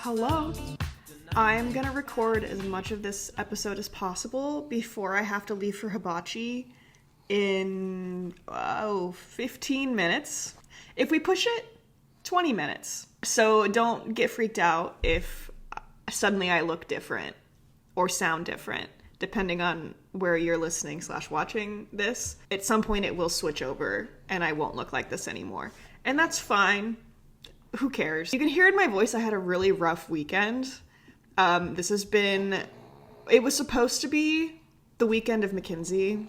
Hello. I'm gonna record as much of this episode as possible before I have to leave for hibachi in 15 minutes. If we push it, 20 minutes. So don't get freaked out if suddenly I look different or sound different, depending on where you're listening / watching this. At some point it will switch over and I won't look like this anymore. And that's fine. Who cares? You can hear in my voice I had a really rough weekend. It was supposed to be the weekend of McKinsey,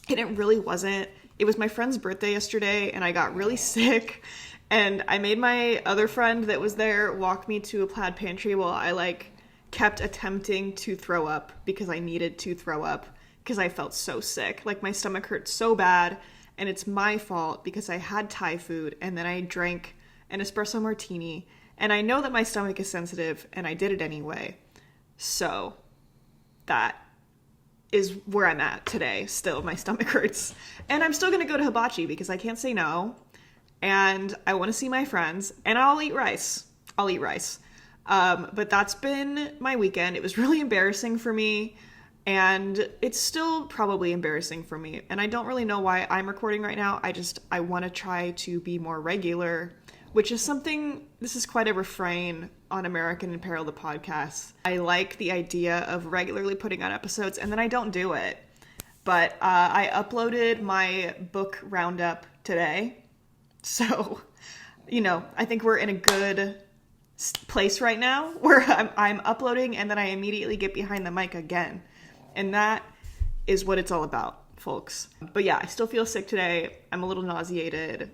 and it really wasn't. It was my friend's birthday yesterday, and I got really sick, and I made my other friend that was there walk me to a plaid pantry while I, kept attempting to throw up because I needed to throw up because I felt so sick. My stomach hurt so bad, and it's my fault because I had Thai food, and then I drank an espresso martini, and I know that my stomach is sensitive, and I did it anyway. So that is where I'm at today. Still, my stomach hurts. And I'm still going to go to hibachi because I can't say no. And I want to see my friends. And I'll eat rice. But that's been my weekend. It was really embarrassing for me. And it's still probably embarrassing for me. And I don't really know why I'm recording right now. I want to try to be more regular, which is something, this is quite a refrain on American Apparel, the podcast. I like the idea of regularly putting out episodes, and then I don't do it. But I uploaded my book roundup today. So, I think we're in a good place right now where I'm uploading and then I immediately get behind the mic again. And that is what it's all about, folks. But yeah, I still feel sick today. I'm a little nauseated.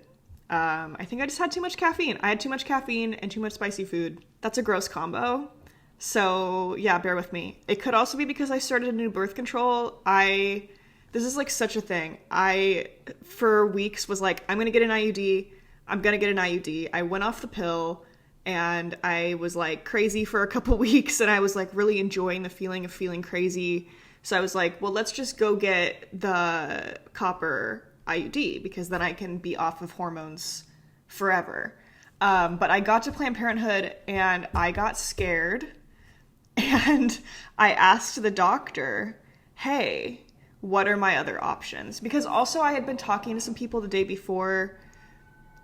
I think I just had too much caffeine. I had too much caffeine and too much spicy food. That's a gross combo. So yeah, bear with me. It could also be because I started a new birth control. This is such a thing. I, for weeks, was I'm going to get an IUD. I'm going to get an IUD. I went off the pill and I was crazy for a couple weeks, and I was really enjoying the feeling of feeling crazy. So I was well, let's just go get the copper IUD because then I can be off of hormones forever. But I got to Planned Parenthood and I got scared, and I asked the doctor, hey, what are my other options? Because also I had been talking to some people the day before.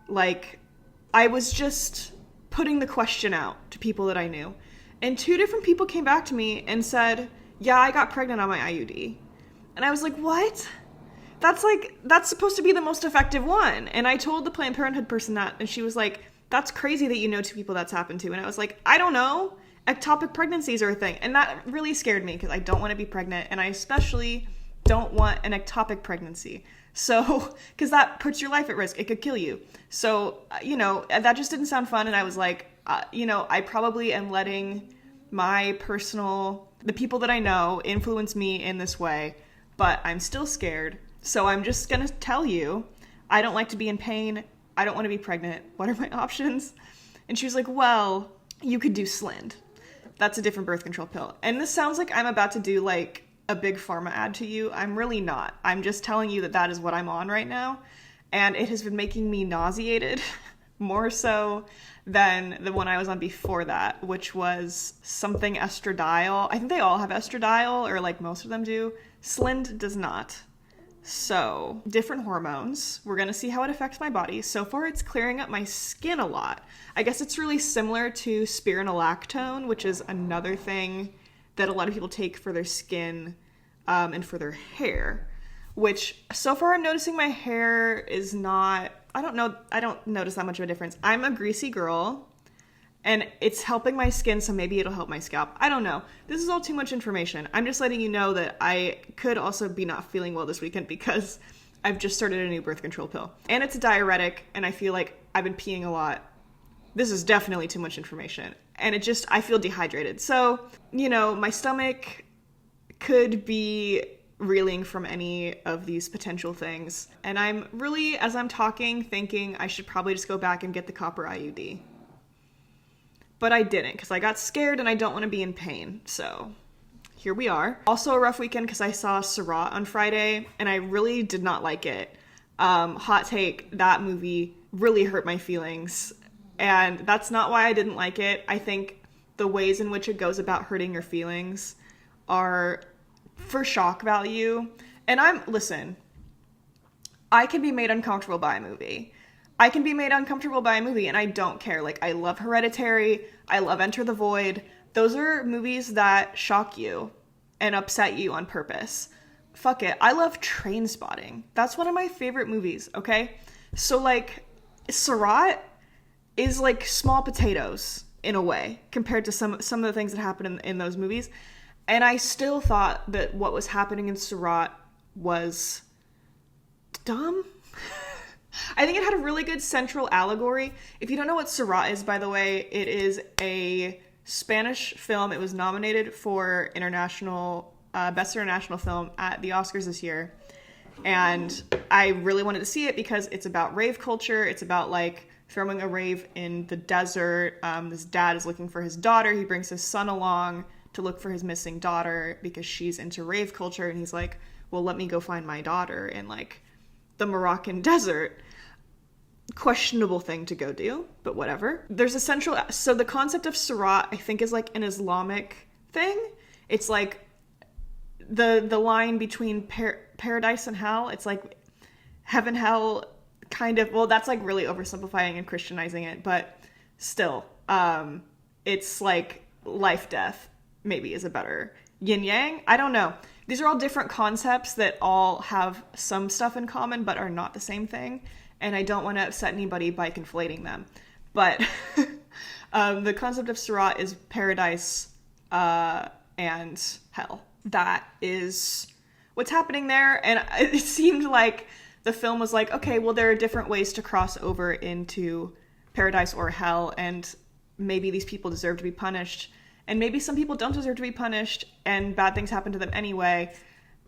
I was just putting the question out to people that I knew, and 2 different people came back to me and said, yeah, I got pregnant on my IUD. And I was like, what? That's supposed to be the most effective one. And I told the Planned Parenthood person that, and she was like, that's crazy that you know 2 people that's happened to. And I was like, I don't know. Ectopic pregnancies are a thing. And that really scared me because I don't want to be pregnant. And I especially don't want an ectopic pregnancy. So, because that puts your life at risk. It could kill you. So, that just didn't sound fun. And I was like, I probably am letting the people that I know influence me in this way. But I'm still scared. So I'm just going to tell you, I don't like to be in pain. I don't want to be pregnant. What are my options? And she was like, well, you could do Slind. That's a different birth control pill. And this sounds like I'm about to do a big pharma ad to you. I'm really not. I'm just telling you that is what I'm on right now. And it has been making me nauseated more so than the one I was on before that, which was something estradiol. I think they all have estradiol, or most of them do. Slind does not. So, different hormones. We're going to see how it affects my body. So far, it's clearing up my skin a lot. I guess it's really similar to spironolactone, which is another thing that a lot of people take for their skin and for their hair. Which, so far, I'm noticing my hair is not... I don't notice that much of a difference. I'm a greasy girl, and it's helping my skin, so maybe it'll help my scalp. I don't know. This is all too much information. I'm just letting you know that I could also be not feeling well this weekend because I've just started a new birth control pill. And it's a diuretic, and I feel like I've been peeing a lot. This is definitely too much information. And I feel dehydrated. So, my stomach could be reeling from any of these potential things. And I'm really, as I'm talking, thinking I should probably just go back and get the copper IUD. But I didn't because I got scared and I don't want to be in pain. So here we are. Also a rough weekend because I saw Seurat on Friday and I really did not like it. Hot take, that movie really hurt my feelings. And that's not why I didn't like it. I think the ways in which it goes about hurting your feelings are for shock value. And listen, I can be made uncomfortable by a movie. I can be made uncomfortable by a movie and I don't care. Like, I love Hereditary. I love Enter the Void. Those are movies that shock you and upset you on purpose. Fuck it. I love Trainspotting. That's one of my favorite movies, okay? So, like, Surratt is like small potatoes in a way compared to some of the things that happen in those movies. And I still thought that what was happening in Surratt was dumb. I think it had a really good central allegory. If you don't know what Surratt is, by the way, it is a Spanish film. It was nominated for Best International Film at the Oscars this year. And I really wanted to see it because it's about rave culture. It's about, like, throwing a rave in the desert. This dad is looking for his daughter. He brings his son along to look for his missing daughter because she's into rave culture. And he's like, well, let me go find my daughter in, like, the Moroccan desert. Questionable thing to go do, but whatever. There's a central... So the concept of Surratt, I think, is like an Islamic thing. It's like the line between paradise and hell. It's like heaven, hell, kind of... Well, that's like really oversimplifying and Christianizing it, but still, it's like life, death, maybe is a better yin yang. I don't know. These are all different concepts that all have some stuff in common, but are not the same thing. And I don't want to upset anybody by conflating them. But the concept of Surratt is paradise and hell. That is what's happening there. And it seemed like the film was like, okay, well, there are different ways to cross over into paradise or hell. And maybe these people deserve to be punished. And maybe some people don't deserve to be punished. And bad things happen to them anyway.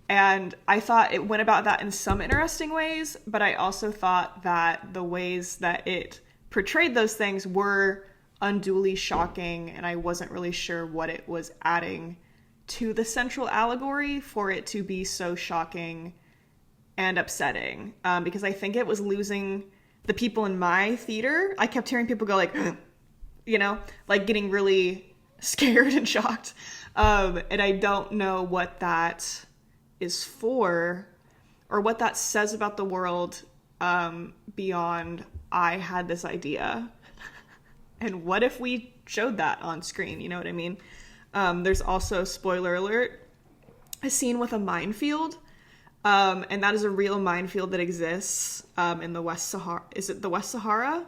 And I thought it went about that in some interesting ways, but I also thought that the ways that it portrayed those things were unduly shocking, and I wasn't really sure what it was adding to the central allegory for it to be so shocking and upsetting, because I think it was losing the people in my theater. I kept hearing people go like, you know, like getting really scared and shocked, and I don't know what that is for or what that says about the world beyond I had this idea and what if we showed that on screen, you know what I mean? There's also, spoiler alert, a scene with a minefield, and that is a real minefield that exists in the West Sahara. Is it the West Sahara?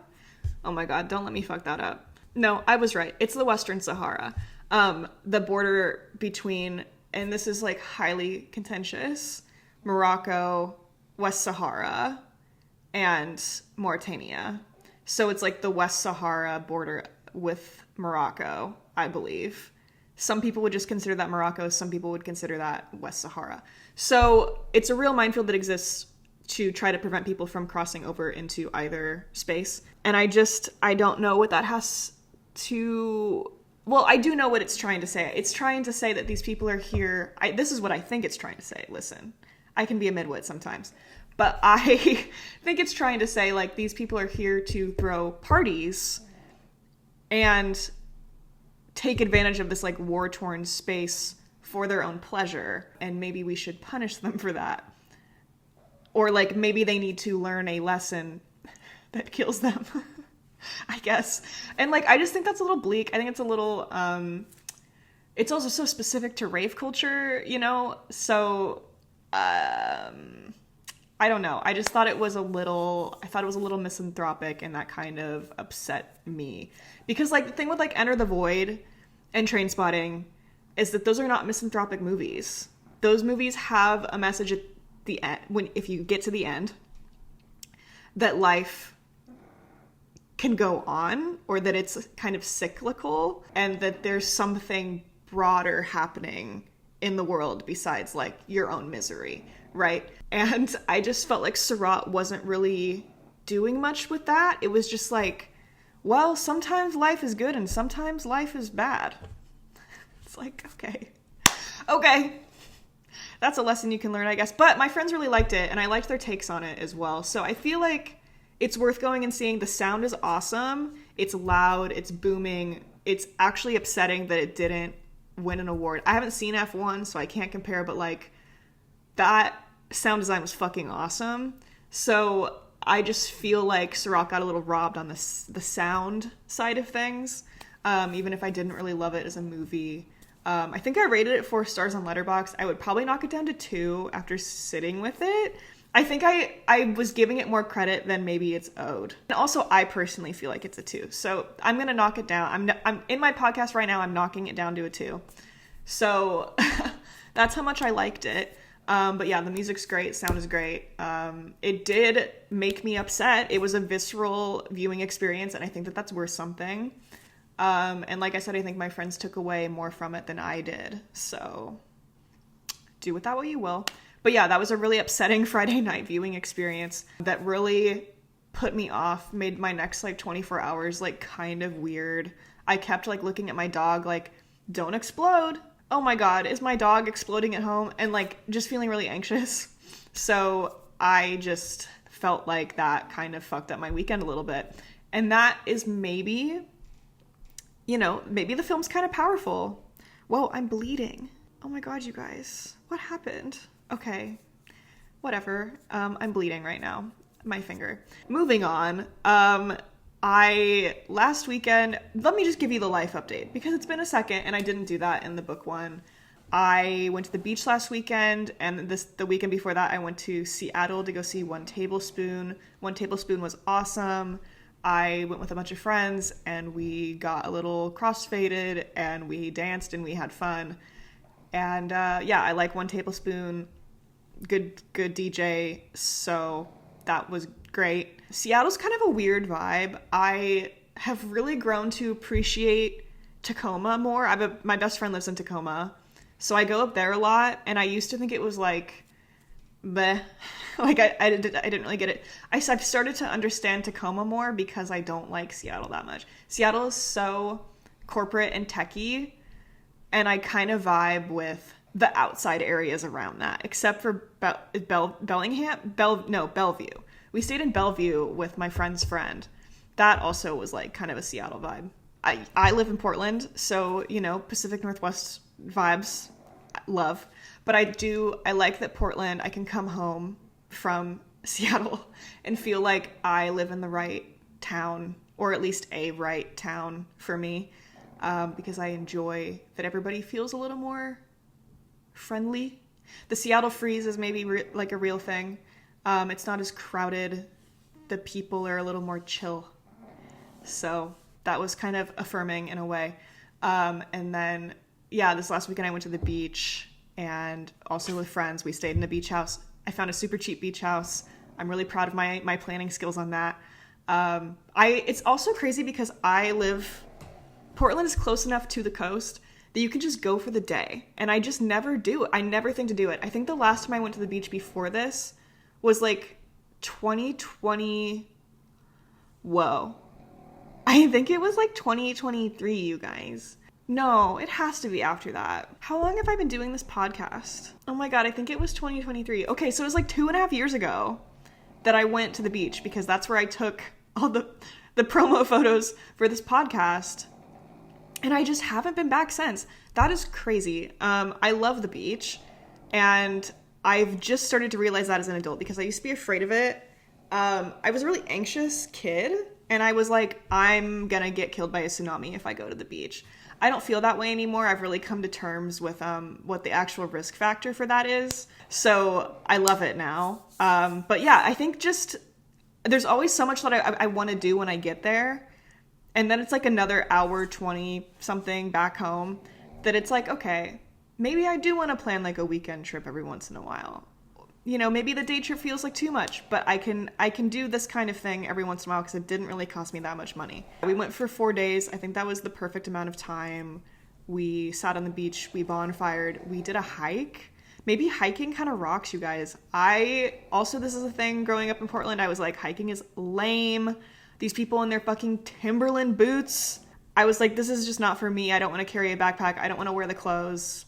Oh my god, don't let me fuck that up. No, I was right. It's the Western Sahara. The border between, and this is like highly contentious, Morocco, West Sahara, and Mauritania. So it's like the West Sahara border with Morocco, I believe. Some people would just consider that Morocco. Some people would consider that West Sahara. So it's a real minefield that exists to try to prevent people from crossing over into either space. And I don't know what that has to... Well, I do know what it's trying to say. It's trying to say that these people are here. This is what I think it's trying to say. Listen, I can be a midwit sometimes. But I think it's trying to say, like, these people are here to throw parties and take advantage of this, like, war-torn space for their own pleasure. And maybe we should punish them for that. Or, like, maybe they need to learn a lesson that kills them. I guess. And, like, I just think that's a little bleak. I think it's a little, it's also so specific to rave culture, you know? So, I don't know. I just thought it was a little misanthropic, and that kind of upset me. Because, like, the thing with, like, Enter the Void and Trainspotting is that those are not misanthropic movies. Those movies have a message at the end, if you get to the end, that life can go on, or that it's kind of cyclical, and that there's something broader happening in the world besides, like, your own misery, right? And I just felt like Surratt wasn't really doing much with that. It was just like, well, sometimes life is good and sometimes life is bad. It's like, okay. That's a lesson you can learn, I guess. But my friends really liked it, and I liked their takes on it as well. So I feel like it's worth going and seeing. The sound is awesome. It's loud. It's booming. it's actually upsetting that it didn't win an award. I haven't seen F1, so I can't compare, but like that sound design was fucking awesome. So I just feel like Sirach got a little robbed on the sound side of things, even if I didn't really love it as a movie. I think I rated it 4 stars on Letterboxd. I would probably knock it down to 2 after sitting with it. I think I was giving it more credit than maybe it's owed. And also, I personally feel like it's a 2. So I'm going to knock it down. I'm in my podcast right now, I'm knocking it down to a 2. So that's how much I liked it. But yeah, the music's great. Sound is great. It did make me upset. It was a visceral viewing experience, and I think that that's worth something. And like I said, I think my friends took away more from it than I did. So do with that what you will. But yeah, that was a really upsetting Friday night viewing experience that really put me off, made my next like 24 hours like kind of weird. I kept like looking at my dog like, don't explode. Oh my God, is my dog exploding at home? And like just feeling really anxious. So I just felt like that kind of fucked up my weekend a little bit. And that is maybe, you know, maybe the film's kind of powerful. Whoa, I'm bleeding. Oh my God, you guys, what happened? Okay, whatever. I'm bleeding right now. My finger. Moving on. Last weekend, let me just give you the life update because it's been a second and I didn't do that in the book one. I went to the beach last weekend, and the weekend before that I went to Seattle to go see One Tablespoon. One Tablespoon was awesome. I went with a bunch of friends and we got a little crossfaded and we danced and we had fun. And yeah, I like One Tablespoon. Good DJ. So that was great. Seattle's kind of a weird vibe. I have really grown to appreciate Tacoma more. My best friend lives in Tacoma, so I go up there a lot, and I used to think it was like, bleh. Like I didn't really get it. I've started to understand Tacoma more because I don't like Seattle that much. Seattle is so corporate and techie, and I kind of vibe with the outside areas around that, except for Bellevue. We stayed in Bellevue with my friend's friend. That also was like kind of a Seattle vibe. I live in Portland, so, you know, Pacific Northwest vibes, love. But I like that Portland, I can come home from Seattle and feel like I live in the right town, or at least a right town for me, because I enjoy that everybody feels a little more friendly. The Seattle freeze is maybe like a real thing. It's not as crowded. The people are a little more chill. So that was kind of affirming in a way. And then, yeah, this last weekend I went to the beach, and also with friends. We stayed in a beach house. I found a super cheap beach house. I'm really proud of my planning skills on that. It's also crazy because Portland is close enough to the coast that you can just go for the day. And I just never do it. I never think to do it. I think the last time I went to the beach before this was like 2020. Whoa. I think it was like 2023, you guys. No, it has to be after that. How long have I been doing this podcast? Oh my God, I think it was 2023. Okay, so it was like 2.5 years ago that I went to the beach, because that's where I took all the promo photos for this podcast. And I just haven't been back since. That is crazy. I love the beach, and I've just started to realize that as an adult, because I used to be afraid of it. I was a really anxious kid, and I was like, I'm gonna get killed by a tsunami if I go to the beach. I don't feel that way anymore. I've really come to terms with what the actual risk factor for that is. So I love it now. But yeah, I think just there's always so much that I want to do when I get there. And then it's like another hour, 20 something back home, that it's like, okay, maybe I do want to plan like a weekend trip every once in a while. You know, maybe the day trip feels like too much, but I can do this kind of thing every once in a while because it didn't really cost me that much money. We went for 4 days. I think that was the perfect amount of time. We sat on the beach, we bonfired, we did a hike. Maybe hiking kind of rocks, you guys. This is a thing growing up in Portland. I was like, hiking is lame. These people in their fucking Timberland boots. I was like, this is just not for me. I don't want to carry a backpack. I don't want to wear the clothes.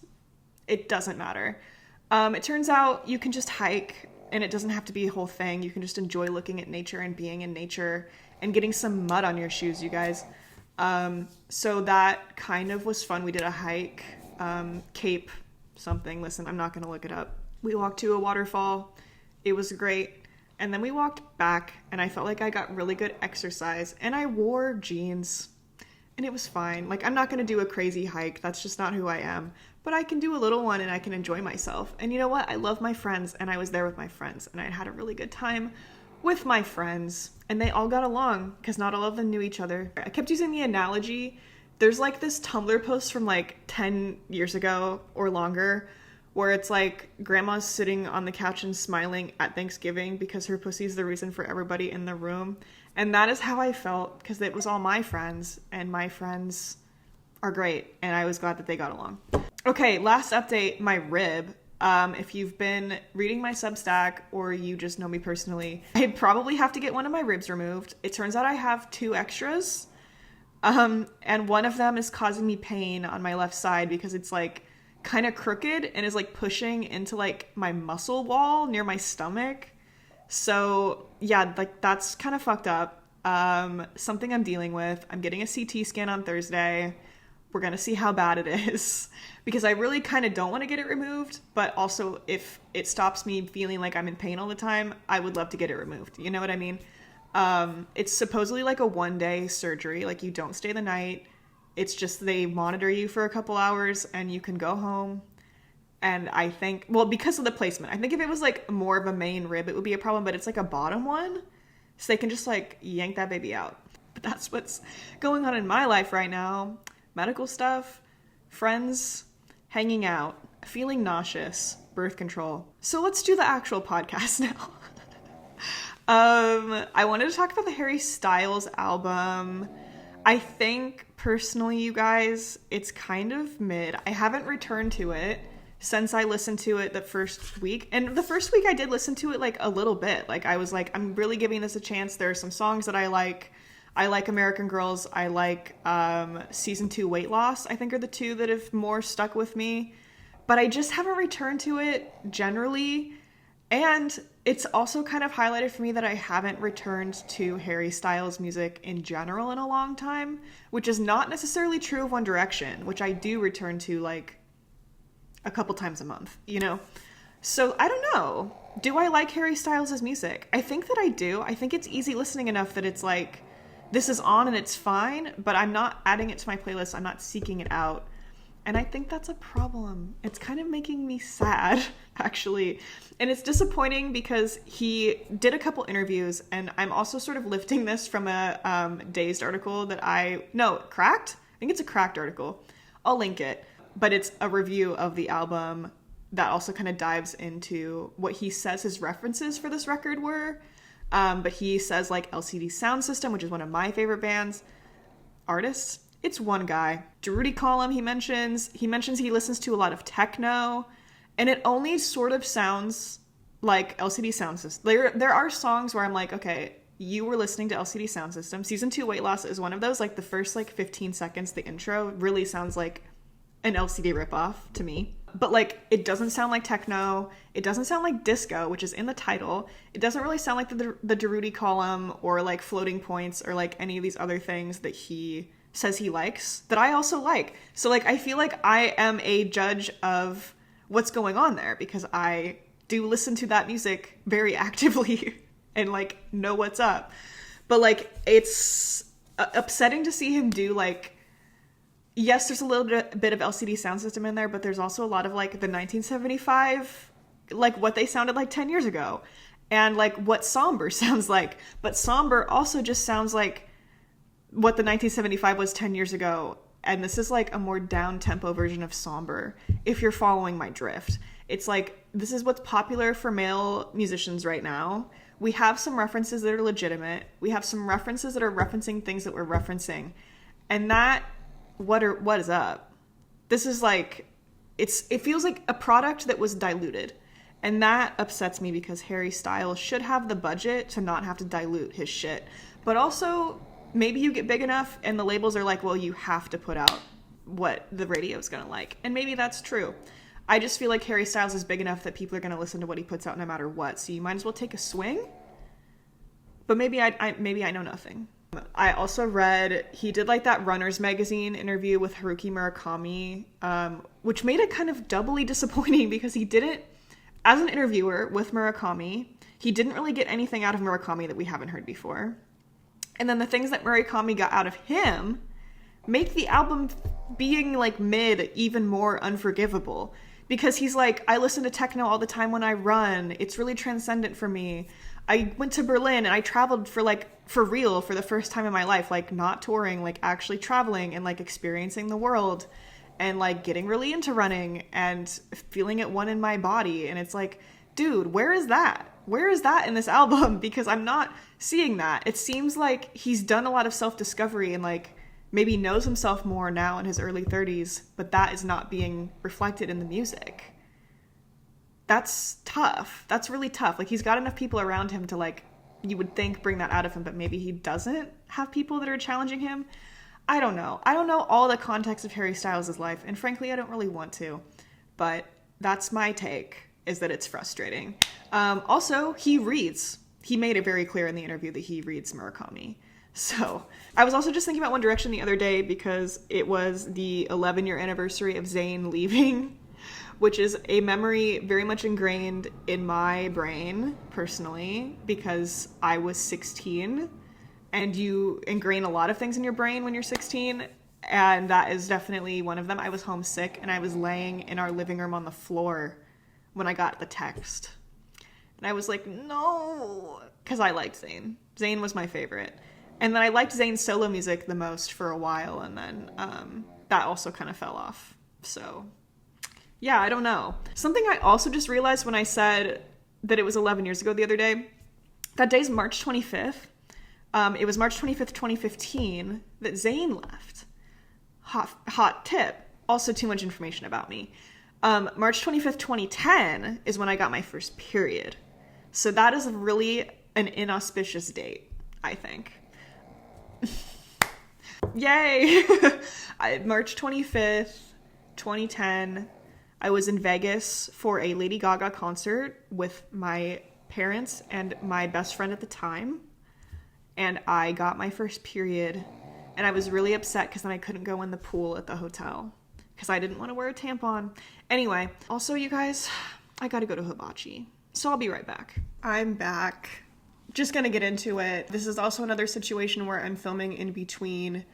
It doesn't matter. It turns out you can just hike, and it doesn't have to be a whole thing. You can just enjoy looking at nature and being in nature and getting some mud on your shoes, you guys. So that kind of was fun. We did a hike, Cape something. Listen, I'm not going to look it up. We walked to a waterfall. It was great. And then we walked back, and I felt like I got really good exercise, and I wore jeans, and it was fine. Like, I'm not going to do a crazy hike. That's just not who I am. But I can do a little one, and I can enjoy myself. And you know what? I love my friends, and I was there with my friends, and I had a really good time with my friends, and they all got along, because not all of them knew each other. I kept using the analogy. There's, like, this Tumblr post from, like, 10 years ago or longer, where it's like grandma's sitting on the couch and smiling at Thanksgiving because her pussy's the reason for everybody in the room. And that is how I felt, because it was all my friends, and my friends are great, and I was glad that they got along. Okay, last update, my rib. If you've been reading my Substack or you just know me personally, I'd probably have to get one of my ribs removed. It turns out I have 2 extras, and one of them is causing me pain on my left side because it's like kind of crooked and is like pushing into like my muscle wall near my stomach. So yeah, like that's kind of fucked up. Something I'm dealing with. I'm getting a CT scan on Thursday. We're gonna see how bad it is, because I really kind of don't want to get it removed, but also if it stops me feeling like I'm in pain all the time, I would love to get it removed. You know what I mean? It's supposedly like a 1-day surgery. Like, you don't stay the night. It's just they monitor you for a couple hours and you can go home. And I think, well, because of the placement, I think if it was like more of a main rib, it would be a problem, but it's like a bottom one. So they can just like yank that baby out. But that's what's going on in my life right now. Medical stuff, friends, hanging out, feeling nauseous, birth control. So let's do the actual podcast now. I wanted to talk about the Harry Styles album. I think personally, you guys, it's kind of mid. I haven't returned to it since I listened to it the first week. And the first week I did listen to it like a little bit. Like, I was like, I'm really giving this a chance. There are some songs that I like. I like American Girls. I like Season 2 Weight Loss, I think, are the 2 that have more stuck with me. But I just haven't returned to it generally. And it's also kind of highlighted for me that I haven't returned to Harry Styles music in general in a long time, which is not necessarily true of One Direction, which I do return to like a couple times a month, you know? So I don't know. Do I like Harry Styles' music? I think that I do. I think it's easy listening enough that it's like, this is on and it's fine, but I'm not adding it to my playlist. I'm not seeking it out. And I think that's a problem. It's kind of making me sad, actually. And it's disappointing because he did a couple interviews, and I'm also sort of lifting this from a Dazed article that Cracked? I think it's a Cracked article. I'll link it. But it's a review of the album that also kind of dives into what he says his references for this record were. But he says like LCD Sound System, which is one of my favorite artists. It's one guy. Darude Column he mentions. He mentions he listens to a lot of techno, and it only sort of sounds like LCD Sound System. There are songs where I'm like, okay, you were listening to LCD Sound System. Season 2 Weight Loss is one of those. Like, the first like 15 seconds, the intro really sounds like an LCD ripoff to me. But like, it doesn't sound like techno. It doesn't sound like disco, which is in the title. It doesn't really sound like the Darude Column or like Floating Points or like any of these other things that he says he likes that I also like. So like, I feel like I am a judge of what's going on there because I do listen to that music very actively and like know what's up. But like, it's upsetting to see him do like, yes, there's a little bit of LCD Sound System in there, but there's also a lot of like the 1975, like what they sounded like 10 years ago, and like what Somber sounds like. But Somber also just sounds like what the 1975 was 10 years ago. And this is like a more down-tempo version of Somber, if you're following my drift. It's like, this is what's popular for male musicians right now. We have some references that are legitimate. We have some references that are referencing things that we're referencing. And that, what is up? This is like, it feels like a product that was diluted. And that upsets me because Harry Styles should have the budget to not have to dilute his shit. But also, maybe you get big enough and the labels are like, well, you have to put out what the radio's gonna like. And maybe that's true. I just feel like Harry Styles is big enough that people are gonna listen to what he puts out no matter what. So you might as well take a swing. But maybe I know nothing. I also read, he did like that Runner's Magazine interview with Haruki Murakami, which made it kind of doubly disappointing because he didn't, as an interviewer with Murakami, he didn't really get anything out of Murakami that we haven't heard before. And then the things that Murakami got out of him make the album being like mid even more unforgivable. Because he's like, I listen to techno all the time when I run. It's really transcendent for me. I went to Berlin and I traveled for real for the first time in my life, like not touring, like actually traveling and like experiencing the world and like getting really into running and feeling it one in my body. And it's like, dude, where is that? Where is that in this album? Because I'm not seeing that. It seems like he's done a lot of self-discovery and like maybe knows himself more now in his early 30s, but that is not being reflected in the music. That's tough. That's really tough. Like, he's got enough people around him to, like, you would think bring that out of him, but maybe he doesn't have people that are challenging him. I don't know. I don't know all the context of Harry Styles' life, and frankly, I don't really want to. But that's my take, is that it's frustrating. Also, he reads. He made it very clear in the interview that he reads Murakami. So, I was also just thinking about One Direction the other day because it was the 11-year anniversary of Zayn leaving, which is a memory very much ingrained in my brain, personally, because I was 16, and you ingrain a lot of things in your brain when you're 16, and that is definitely one of them. I was homesick, and I was laying in our living room on the floor when I got the text. And I was like, no, because I liked Zayn. Zayn was my favorite. And then I liked Zayn's solo music the most for a while, and then that also kind of fell off. So, yeah, I don't know. Something I also just realized when I said that it was 11 years ago the other day, that day's March 25th. It was March 25th, 2015 that Zayn left. Hot tip. Also too much information about me. March 25th, 2010 is when I got my first period. So that is really an inauspicious date, I think. Yay! March 25th, 2010, I was in Vegas for a Lady Gaga concert with my parents and my best friend at the time. And I got my first period. And I was really upset because then I couldn't go in the pool at the hotel because I didn't want to wear a tampon. Anyway, also, you guys, I gotta go to Hibachi. So I'll be right back. I'm back. Just gonna get into it. This is also another situation where I'm filming in between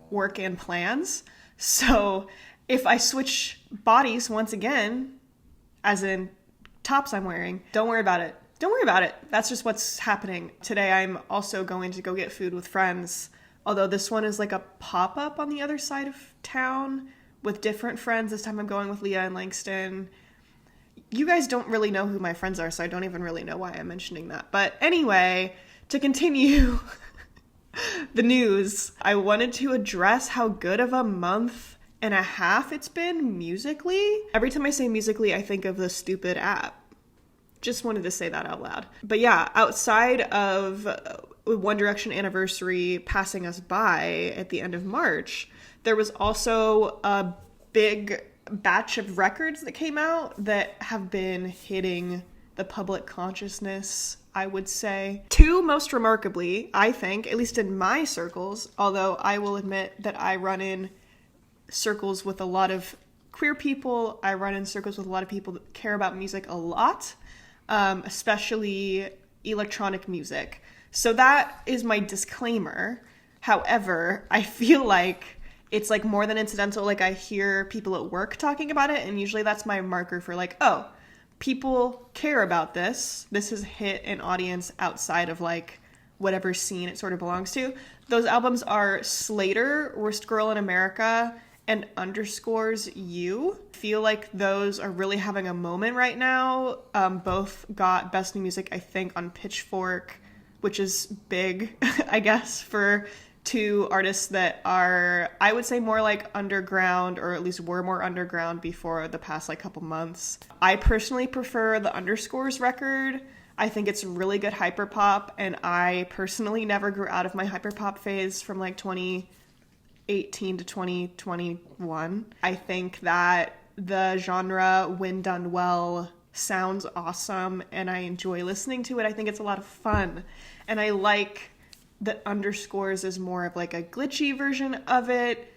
work and plans. So if I switch bodies once again, as in tops I'm wearing, don't worry about it. Don't worry about it. That's just what's happening. Today I'm also going to go get food with friends. Although this one is like a pop-up on the other side of town with different friends. This time I'm going with Leah and Langston. You guys don't really know who my friends are, so I don't even really know why I'm mentioning that. But anyway, to continue the news, I wanted to address how good of a month and a half it's been musically. Every time I say musically, I think of the stupid app. Just wanted to say that out loud. But yeah, outside of One Direction anniversary passing us by at the end of March, there was also a big batch of records that came out that have been hitting the public consciousness, I would say. Two, most remarkably, I think, at least in my circles, although I will admit that I run in circles with a lot of queer people, I run in circles with a lot of people that care about music a lot, especially electronic music. So that is my disclaimer. However, I feel like it's like more than incidental. Like, I hear people at work talking about it, and usually that's my marker for like, oh, people care about this. This has hit an audience outside of like whatever scene it sort of belongs to. Those albums are Slater, Worst Girl in America, and Underscores You. Feel like those are really having a moment right now. Both got Best New Music, I think, on Pitchfork, which is big, I guess, for two artists that are, I would say, more like underground, or at least were more underground before the past like couple months. I personally prefer the Underscores record. I think it's really good hyperpop, and I personally never grew out of my hyperpop phase from like 2018 to 2021. I think that the genre, when done well, sounds awesome, and I enjoy listening to it. I think it's a lot of fun, and I like that Underscores is more of like a glitchy version of it.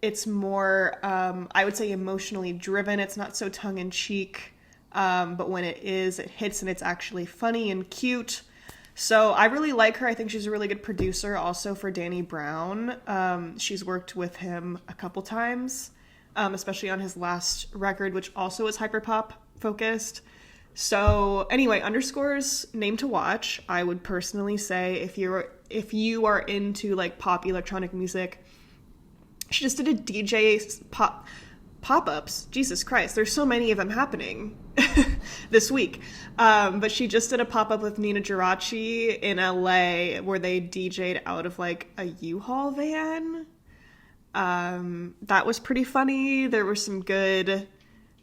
It's more, I would say, emotionally driven. It's not so tongue-in-cheek, but when it is, it hits and it's actually funny and cute. So I really like her. I think she's a really good producer also for Danny Brown. She's worked with him a couple times, especially on his last record, which also is hyperpop focused. So anyway, Underscores, name to watch. I would personally say if you are into like pop electronic music, she just did a DJ pop-ups. Jesus Christ, there's so many of them happening this week. But she just did a pop-up with Nina Geraci in LA where they DJ'd out of like a U-Haul van. That was pretty funny. There were some good...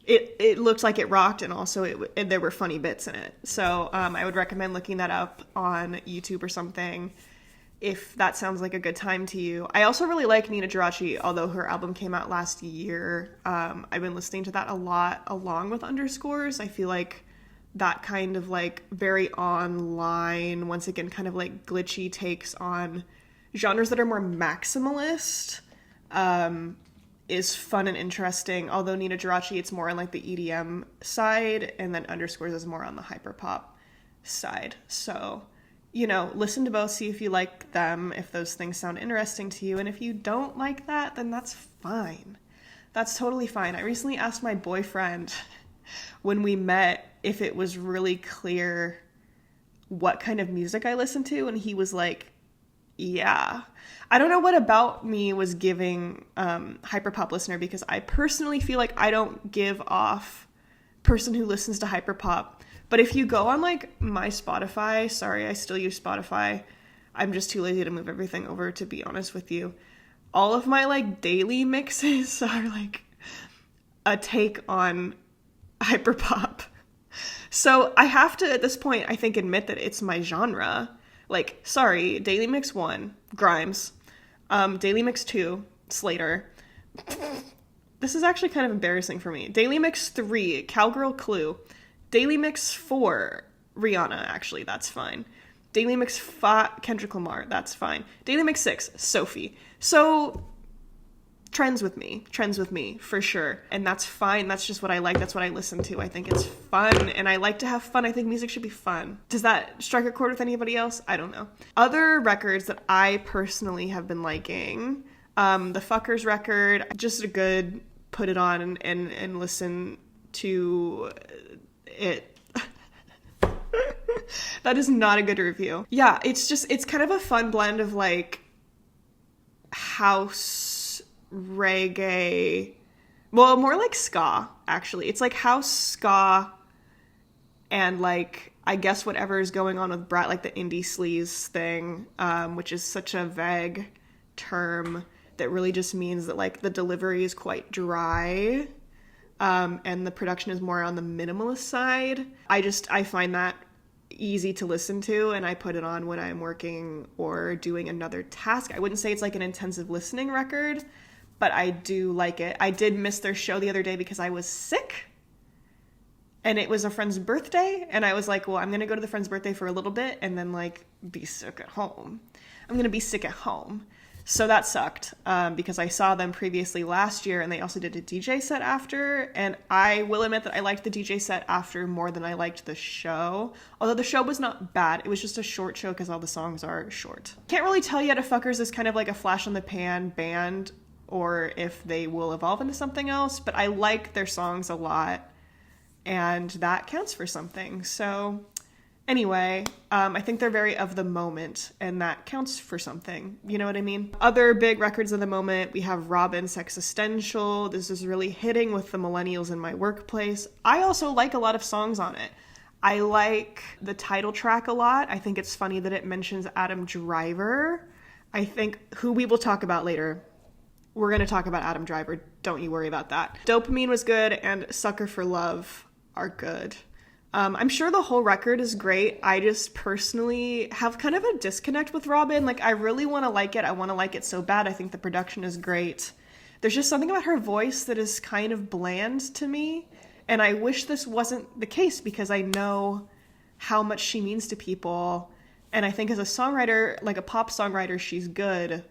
It looked like it rocked, and also there were funny bits in it. So I would recommend looking that up on YouTube or something if that sounds like a good time to you. I also really like Nina Geraci, although her album came out last year. I've been listening to that a lot along with Underscores. I feel like that kind of like very online, once again, kind of like glitchy takes on genres that are more maximalist is fun and interesting. Although Nina Geraci, it's more on like the EDM side, and then Underscores is more on the hyperpop side. So, you know, listen to both, see if you like them, if those things sound interesting to you. And if you don't like that, then that's fine. That's totally fine. I recently asked my boyfriend when we met if it was really clear what kind of music I listened to, and he was like, yeah. I don't know what about me was giving hyperpop listener, because I personally feel like I don't give off person who listens to hyperpop. But if you go on like my Spotify, sorry, I still use Spotify. I'm just too lazy to move everything over, to be honest with you. All of my like daily mixes are like a take on hyperpop. So I have to, at this point, I think, admit that it's my genre. Like, sorry, Daily Mix 1, Grimes. Daily Mix 2, Slater. This is actually kind of embarrassing for me. Daily Mix 3, Cowgirl Clue. Daily Mix 4, Rihanna, actually, that's fine. Daily Mix 5, Kendrick Lamar, that's fine. Daily Mix 6, Sophie. So, trends with me, for sure. And that's fine, that's just what I like, that's what I listen to. I think it's fun, and I like to have fun. I think music should be fun. Does that strike a chord with anybody else? I don't know. Other records that I personally have been liking, the Fuckers record, just a good put it on and listen to it. That is not a good review. Yeah, it's kind of a fun blend of like house reggae, well, more like ska, actually. It's like house ska and like, I guess whatever is going on with Brat, like the indie sleaze thing, which is such a vague term that really just means that like the delivery is quite dry, and the production is more on the minimalist side. I find that easy to listen to, and I put it on when I'm working or doing another task. I wouldn't say it's like an intensive listening record, but I do like it. I did miss their show the other day because I was sick, and it was a friend's birthday, and I was like, well, I'm going to go to the friend's birthday for a little bit and then like be sick at home. I'm going to be sick at home. So that sucked, because I saw them previously last year, and they also did a DJ set after, and I will admit that I liked the DJ set after more than I liked the show, although the show was not bad. It was just a short show because all the songs are short. Can't really tell yet if Fuckers is kind of like a flash in the pan band or if they will evolve into something else, but I like their songs a lot, and that counts for something. So anyway, I think they're very of the moment, and that counts for something. You know what I mean? Other big records of the moment, we have Robyn's Existential. This is really hitting with the millennials in my workplace. I also like a lot of songs on it. I like the title track a lot. I think it's funny that it mentions Adam Driver. I think, who we will talk about later. We're going to talk about Adam Driver. Don't you worry about that. Dopamine was good, and Sucker for Love are good. I'm sure the whole record is great. I just personally have kind of a disconnect with Robyn. Like, I really want to like it. I want to like it so bad. I think the production is great. There's just something about her voice that is kind of bland to me. And I wish this wasn't the case, because I know how much she means to people. And I think as a songwriter, like a pop songwriter, she's good.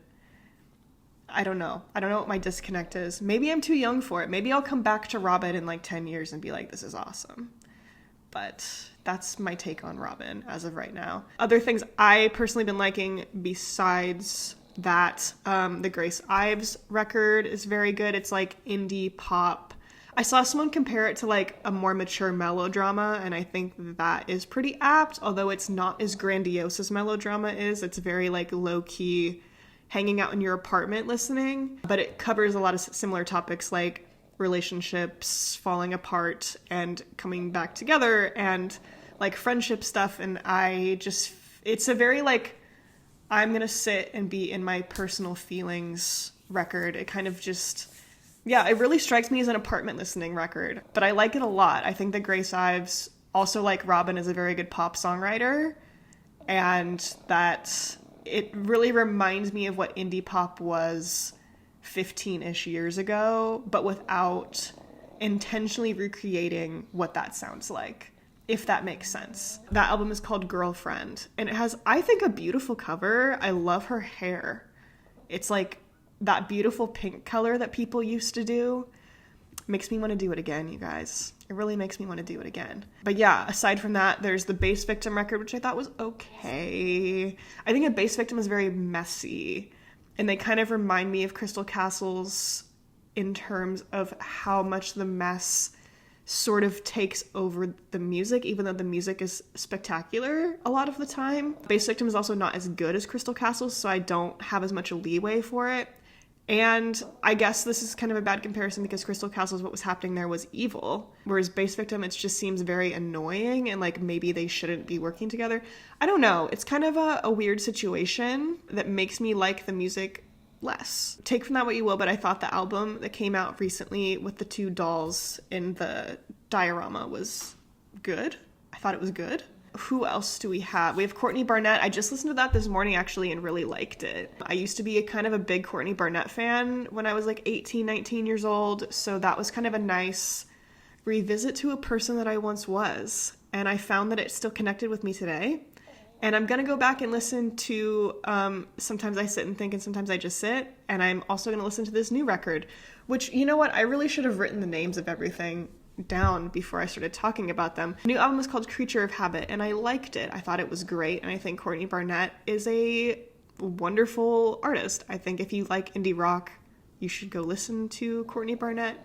I don't know. I don't know what my disconnect is. Maybe I'm too young for it. Maybe I'll come back to Robin in like 10 years and be like, this is awesome. But that's my take on Robin as of right now. Other things I personally been liking besides that, the Grace Ives record is very good. It's like indie pop. I saw someone compare it to like a more mature melodrama, and I think that is pretty apt, although it's not as grandiose as melodrama is. It's very like low-key, hanging out in your apartment listening, but it covers a lot of similar topics like relationships falling apart and coming back together and like friendship stuff. And it's a very like, I'm gonna sit and be in my personal feelings record. It kind of just, yeah, it really strikes me as an apartment listening record, but I like it a lot. I think that Grace Ives, also like Robin, is a very good pop songwriter, and that it really reminds me of what indie pop was 15-ish years ago, but without intentionally recreating what that sounds like, if that makes sense. That album is called Girlfriend, and it has, I think, a beautiful cover. I love her hair. It's like that beautiful pink color that people used to do. Makes me want to do it again, you guys. It really makes me want to do it again. But yeah, aside from that, there's the Bass Victim record, which I thought was okay. I think a Bass Victim is very messy, and they kind of remind me of Crystal Castles in terms of how much the mess sort of takes over the music, even though the music is spectacular a lot of the time. Bass Victim is also not as good as Crystal Castles, so I don't have as much leeway for it. And I guess this is kind of a bad comparison because Crystal Castles, what was happening there was evil, whereas Bass Victim, it just seems very annoying and like maybe they shouldn't be working together. I don't know. It's kind of a weird situation that makes me like the music less. Take from that what you will, but I thought the album that came out recently with the two dolls in the diorama was good. I thought it was good. Who else do we have? We have Courtney Barnett. I just listened to that this morning actually and really liked it. I used to be a kind of a big Courtney Barnett fan when I was like 18, 19 years old. So that was kind of a nice revisit to a person that I once was. And I found that it still connected with me today. And I'm going to go back and listen to Sometimes I Sit and Think and Sometimes I Just Sit. And I'm also going to listen to this new record, which, you know what? I really should have written the names of everything down before I started talking about them. The new album is called Creature of Habit, and I liked it. I thought it was great, and I think Courtney Barnett is a wonderful artist. I think if you like indie rock, you should go listen to Courtney Barnett,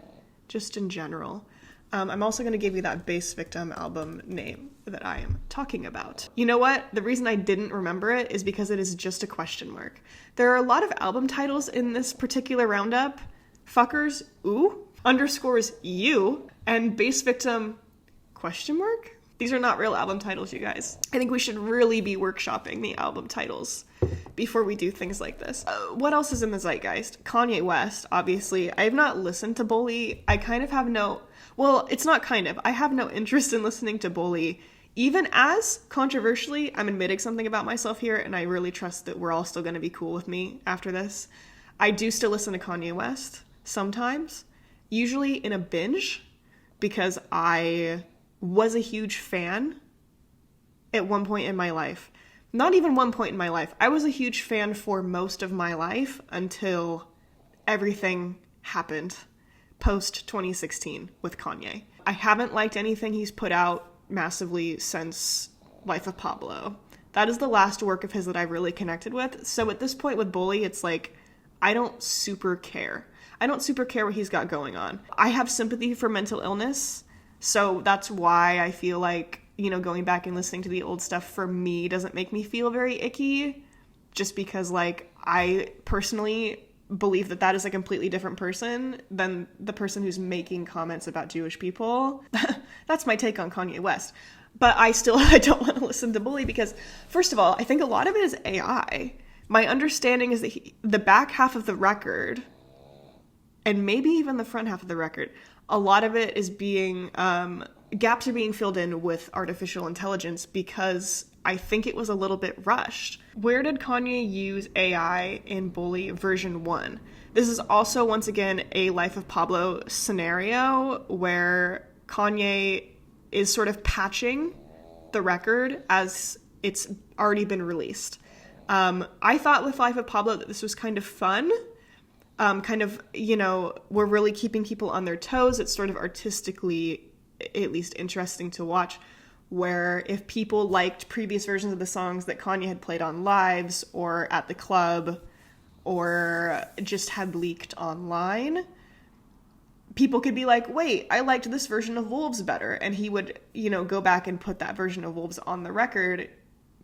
just in general. I'm also going to give you that Bass Victim album name that I am talking about. You know what? The reason I didn't remember it is because it is just a question mark. There are a lot of album titles in this particular roundup. Fuckers, ooh, underscores you, and Bass Victim, question mark? These are not real album titles, you guys. I think we should really be workshopping the album titles before we do things like this. What else is in the zeitgeist? Kanye West, obviously. I have not listened to Bully. I kind of have no... Well, it's not kind of. I have no interest in listening to Bully. Even as, controversially, I'm admitting something about myself here, and I really trust that we're all still going to be cool with me after this. I do still listen to Kanye West sometimes, usually in a binge, because I was a huge fan at one point in my life. Not even one point in my life. I was a huge fan for most of my life until everything happened post 2016 with Kanye. I haven't liked anything he's put out massively since Life of Pablo. That is the last work of his that I really connected with. So at this point with Bully, it's like, I don't super care. I don't super care what he's got going on. I have sympathy for mental illness, so that's why I feel like, you know, going back and listening to the old stuff for me doesn't make me feel very icky, just because, like, I personally believe that that is a completely different person than the person who's making comments about Jewish people. That's my take on Kanye West. But I don't want to listen to Bully because, first of all, I think a lot of it is AI. My understanding is that the back half of the record, and maybe even the front half of the record, a lot of it is being, gaps are being filled in with artificial intelligence because I think it was a little bit rushed. Where did Kanye use AI in Bully version 1? This is also, once again, a Life of Pablo scenario where Kanye is sort of patching the record as it's already been released. I thought with Life of Pablo that this was kind of fun. Kind of, we're really keeping people on their toes. It's sort of artistically at least interesting to watch, where if people liked previous versions of the songs that Kanye had played on lives or at the club or just had leaked online, people could be like, wait, I liked this version of Wolves better. And he would, go back and put that version of Wolves on the record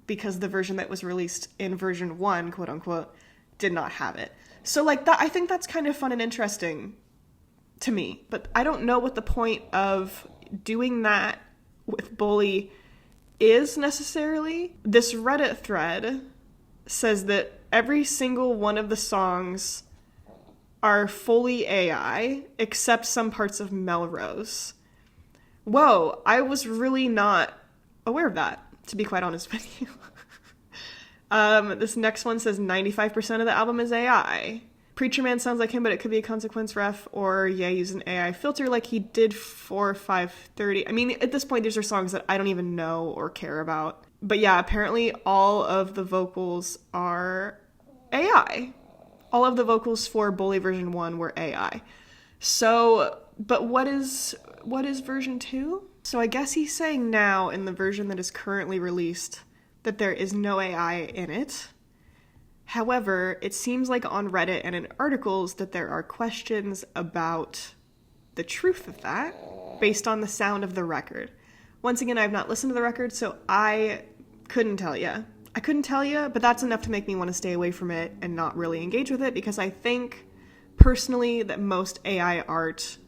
because the version that was released in version 1, quote unquote, did not have it. So like that, I think that's kind of fun and interesting to me, but I don't know what the point of doing that with Bully is necessarily. This Reddit thread says that every single one of the songs are fully AI except some parts of Melrose. Whoa, I was really not aware of that, to be quite honest with you. This next one says 95% of the album is AI. Preacher Man sounds like him, but it could be a consequence ref, or use an AI filter like he did for 530. I mean, at this point, these are songs that I don't even know or care about. But yeah, apparently all of the vocals are AI. All of the vocals for Bully version 1 were AI. So, but what is version 2? So I guess he's saying now in the version that is currently released that there is no AI in it. However, it seems like on Reddit and in articles that there are questions about the truth of that based on the sound of the record. Once again, I have not listened to the record, so I couldn't tell you. But that's enough to make me want to stay away from it and not really engage with it, because I think personally that most AI art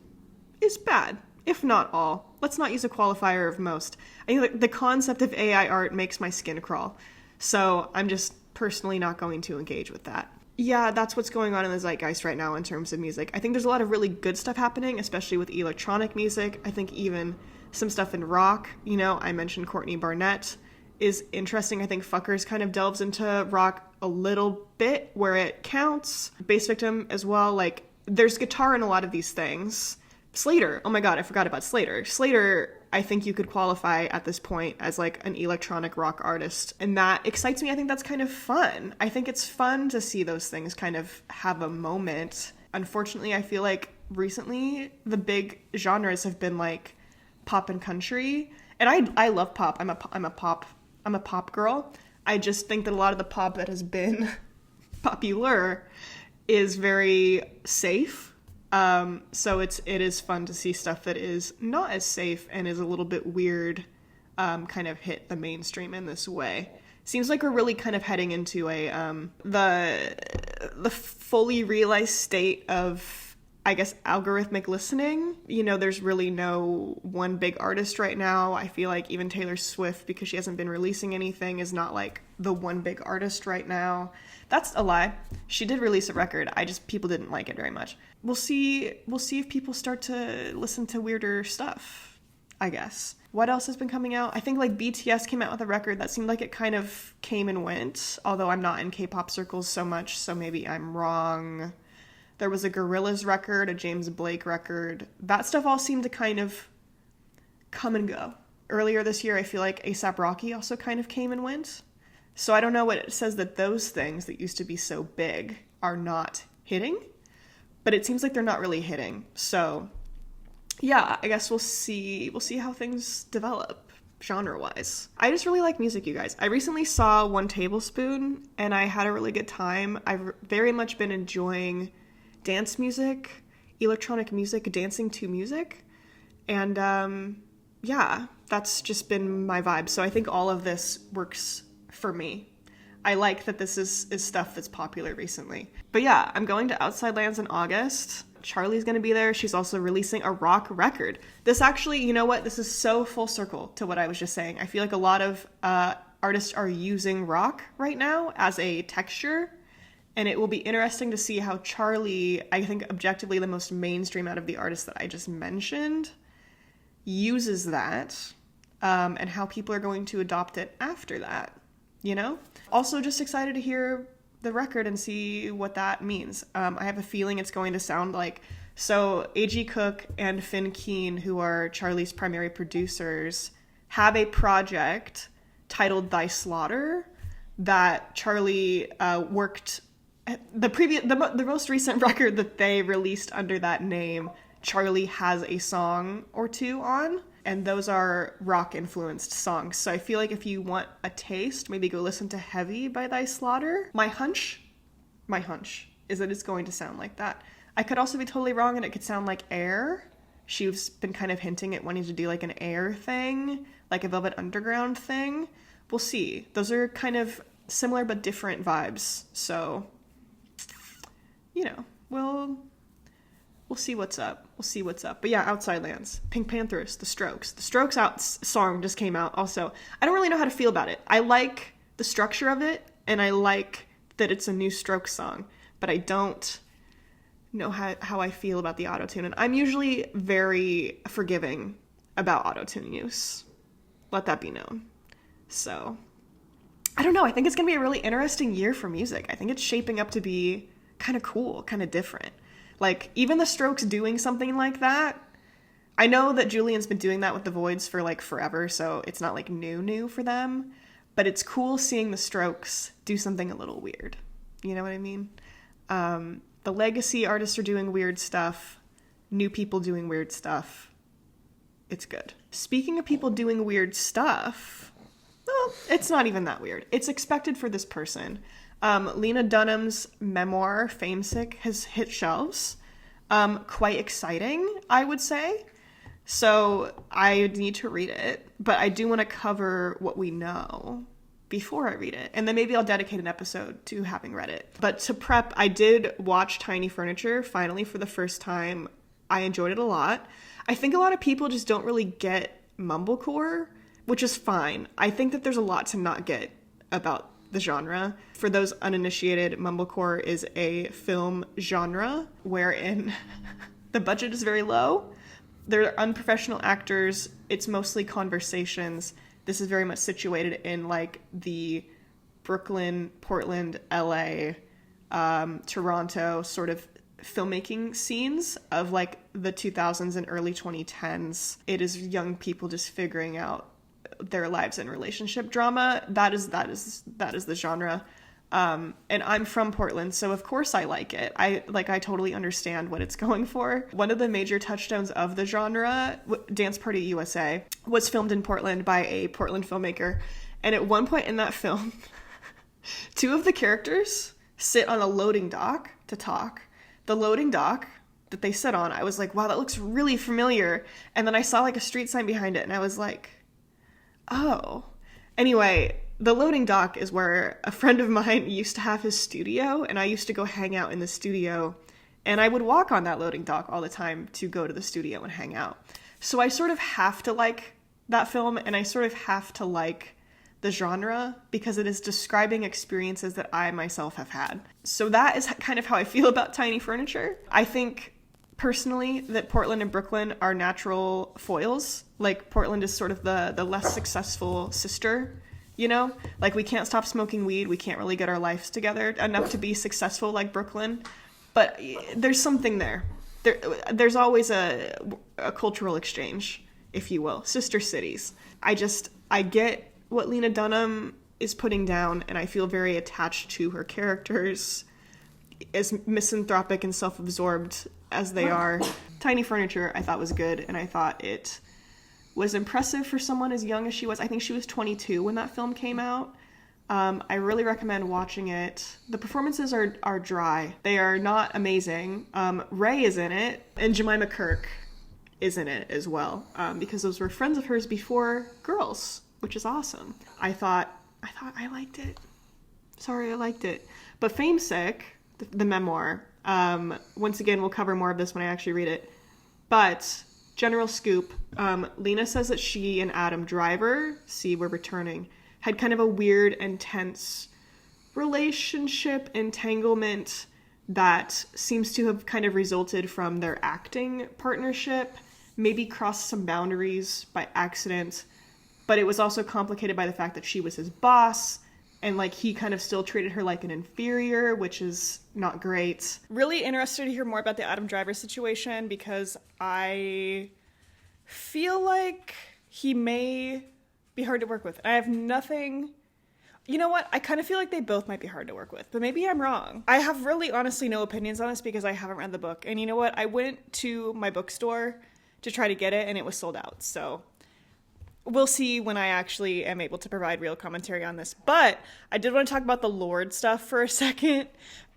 is bad, if not all. Let's not use a qualifier of most. I think the concept of AI art makes my skin crawl. So I'm just personally not going to engage with that. Yeah, that's what's going on in the zeitgeist right now in terms of music. I think there's a lot of really good stuff happening, especially with electronic music. I think even some stuff in rock, I mentioned Courtney Barnett is interesting. I think Fuckers kind of delves into rock a little bit where it counts. Bass Victim as well. Like, there's guitar in a lot of these things. Slater, oh my god, I forgot about Slater. Slater, I think you could qualify at this point as like an electronic rock artist, and that excites me. I think that's kind of fun. I think it's fun to see those things kind of have a moment. Unfortunately, I feel like recently the big genres have been like pop and country, and I love pop. I'm a pop girl. I just think that a lot of the pop that has been popular is very safe. So it is fun to see stuff that is not as safe and is a little bit weird, kind of hit the mainstream in this way. Seems like we're really kind of heading into the fully realized state of, I guess, algorithmic listening. There's really no one big artist right now. I feel like even Taylor Swift, because she hasn't been releasing anything, is not like the one big artist right now. That's a lie. She did release a record. People didn't like it very much. We'll see if people start to listen to weirder stuff, I guess. What else has been coming out? I think like BTS came out with a record that seemed like it kind of came and went, although I'm not in K-pop circles so much, so maybe I'm wrong. There was a Gorillaz record, a James Blake record. That stuff all seemed to kind of come and go. Earlier this year, I feel like A$AP Rocky also kind of came and went. So I don't know what it says that those things that used to be so big are not hitting, but it seems like they're not really hitting. So yeah, I guess we'll see how things develop genre-wise. I just really like music, you guys. I recently saw One Tablespoon and I had a really good time. I've very much been enjoying dance music, electronic music, dancing to music. And yeah, that's just been my vibe. So I think all of this works for me. I like that this is stuff that's popular recently. But yeah, I'm going to Outside Lands in August. Charlie's going to be there. She's also releasing a rock record. This actually, you know what? This is so full circle to what I was just saying. I feel like a lot of artists are using rock right now as a texture. And it will be interesting to see how Charlie, I think objectively the most mainstream out of the artists that I just mentioned, uses that, and how people are going to adopt it after that. Also just excited to hear the record and see what that means. I have a feeling it's going to sound like, so A.G. Cook and Finn Keen, who are Charlie's primary producers, have a project titled Thy Slaughter that Charlie worked. The most recent record that they released under that name, Charlie has a song or two on, and those are rock-influenced songs. So I feel like if you want a taste, maybe go listen to Heavy by Thy Slaughter. My hunch is that it's going to sound like that. I could also be totally wrong, and it could sound like Air. She's been kind of hinting at wanting to do like an Air thing, like a Velvet Underground thing. We'll see. Those are kind of similar but different vibes. So, you know, we'll see what's up. We'll see what's up. But yeah, Outside Lands, Pink Panthers, The Strokes. The Strokes Out song just came out also. I don't really know how to feel about it. I like the structure of it, and I like that it's a new Strokes song, but I don't know how I feel about the autotune. And I'm usually very forgiving about autotune use. Let that be known. So, I don't know. I think it's going to be a really interesting year for music. I think it's shaping up to be kind of cool, kind of different. Like, even the Strokes doing something like that, I know that Julian's been doing that with the Voids for, like, forever, so it's not, like, new for them. But it's cool seeing the Strokes do something a little weird. You know what I mean? The legacy artists are doing weird stuff. New people doing weird stuff. It's good. Speaking of people doing weird stuff, well, it's not even that weird. It's expected for this person. Lena Dunham's memoir, Famesick, has hit shelves. Quite exciting, I would say. So I need to read it, but I do want to cover what we know before I read it. And then maybe I'll dedicate an episode to having read it. But to prep, I did watch Tiny Furniture finally for the first time. I enjoyed it a lot. I think a lot of people just don't really get mumblecore, which is fine. I think that there's a lot to not get about the genre. For those uninitiated, mumblecore is a film genre wherein the budget is very low. There are unprofessional actors. It's mostly conversations. This is very much situated in like the Brooklyn, Portland, LA, Toronto sort of filmmaking scenes of like the 2000s and early 2010s. It is young people just figuring out their lives and relationship drama. That is the genre. And I'm from Portland, so of course I like it. I totally understand what it's going for. One of the major touchstones of the genre, Dance Party USA, was filmed in Portland by a Portland filmmaker. And at one point in that film, two of the characters sit on a loading dock to talk. The loading dock that they sit on, I was like, wow, that looks really familiar. And then I saw like a street sign behind it, and I was like, oh. Anyway, the loading dock is where a friend of mine used to have his studio, and I used to go hang out in the studio, and I would walk on that loading dock all the time to go to the studio and hang out. So I sort of have to like that film, and I sort of have to like the genre because it is describing experiences that I myself have had. So that is kind of how I feel about Tiny Furniture. I think personally that Portland and Brooklyn are natural foils. Like Portland is sort of the less successful sister, you know? Like we can't stop smoking weed. We can't really get our lives together enough to be successful like Brooklyn. But there's something there. There's always a cultural exchange, if you will. Sister cities. I get what Lena Dunham is putting down, and I feel very attached to her characters, as misanthropic and self-absorbed as they are. Tiny Furniture I thought was good, and I thought it was impressive for someone as young as she was. I think she was 22 when that film came out. I really recommend watching it. The performances are dry. They are not amazing. Ray is in it, and Jemima Kirk is in it as well, because those were friends of hers before Girls, which is awesome. I thought I liked it. Sorry, I liked it. But Famesick, the memoir, once again, we'll cover more of this when I actually read it. But general scoop, Lena says that she and Adam Driver, we're returning, had kind of a weird, intense relationship entanglement that seems to have kind of resulted from their acting partnership, maybe crossed some boundaries by accident. But it was also complicated by the fact that she was his boss, and like he kind of still treated her like an inferior, which is not great. Really interested to hear more about the Adam Driver situation, because I feel like he may Be hard to work with. I have nothing... You know what? I kind of feel like they both might be hard to work with, but maybe I'm wrong. I have really honestly no opinions on this because I haven't read the book. And you know what? I went to my bookstore to try to get it and it was sold out. So we'll see when I actually am able to provide real commentary on this. But I did want to talk about the Lorde stuff for a second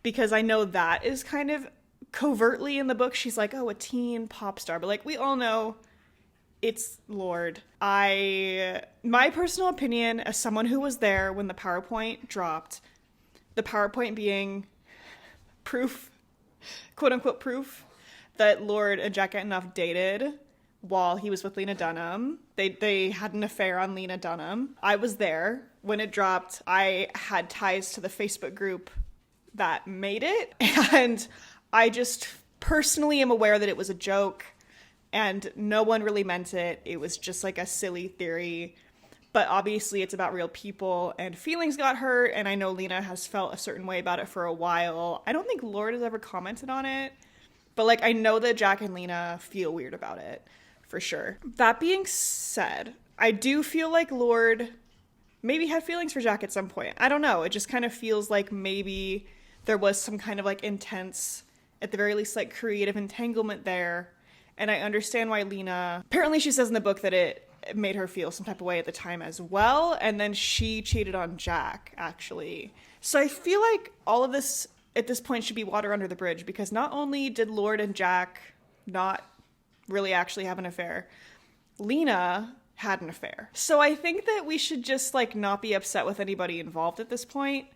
because I know that is kind of covertly in the book. She's like, oh, a teen pop star. But like we all know it's Lorde. My personal opinion as someone who was there when the PowerPoint dropped, the PowerPoint being proof, quote unquote proof, that Lorde and Jack Antonoff dated while he was with Lena Dunham. They had an affair on Lena Dunham. I was there when it dropped. I had ties to the Facebook group that made it. And I just personally am aware that it was a joke. And no one really meant it. It was just like a silly theory. But obviously it's about real people and feelings got hurt. And I know Lena has felt a certain way about it for a while. I don't think Lorde has ever commented on it. But like I know that Jack and Lena feel weird about it for sure. That being said, I do feel like Lorde maybe had feelings for Jack at some point. I don't know. It just kind of feels like maybe there was some kind of like intense, at the very least like creative entanglement there. And I understand why Lena, apparently she says in the book that it made her feel some type of way at the time as well. And then she cheated on Jack, actually. So I feel like all of this at this point should be water under the bridge because not only did Lorde and Jack not really actually have an affair, Lena had an affair. So I think that we should just like not be upset with anybody involved at this point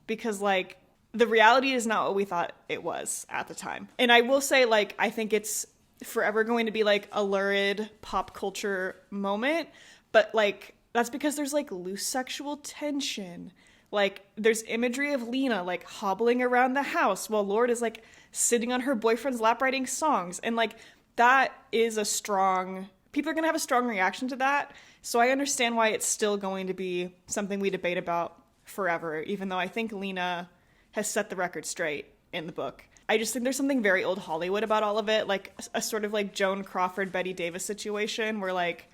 because like the reality is not what we thought it was at the time. And I will say like I think it's forever going to be like a lurid pop culture moment, but like that's because there's like loose sexual tension. Like there's imagery of Lena like hobbling around the house while Lorde is like sitting on her boyfriend's lap writing songs, and like that is a strong, people are gonna have a strong reaction to that. So I understand why it's still going to be something we debate about forever, even though I think Lena has set the record straight in the book. I just think there's something very old Hollywood about all of it, like a sort of like Joan Crawford, Betty Davis situation where like,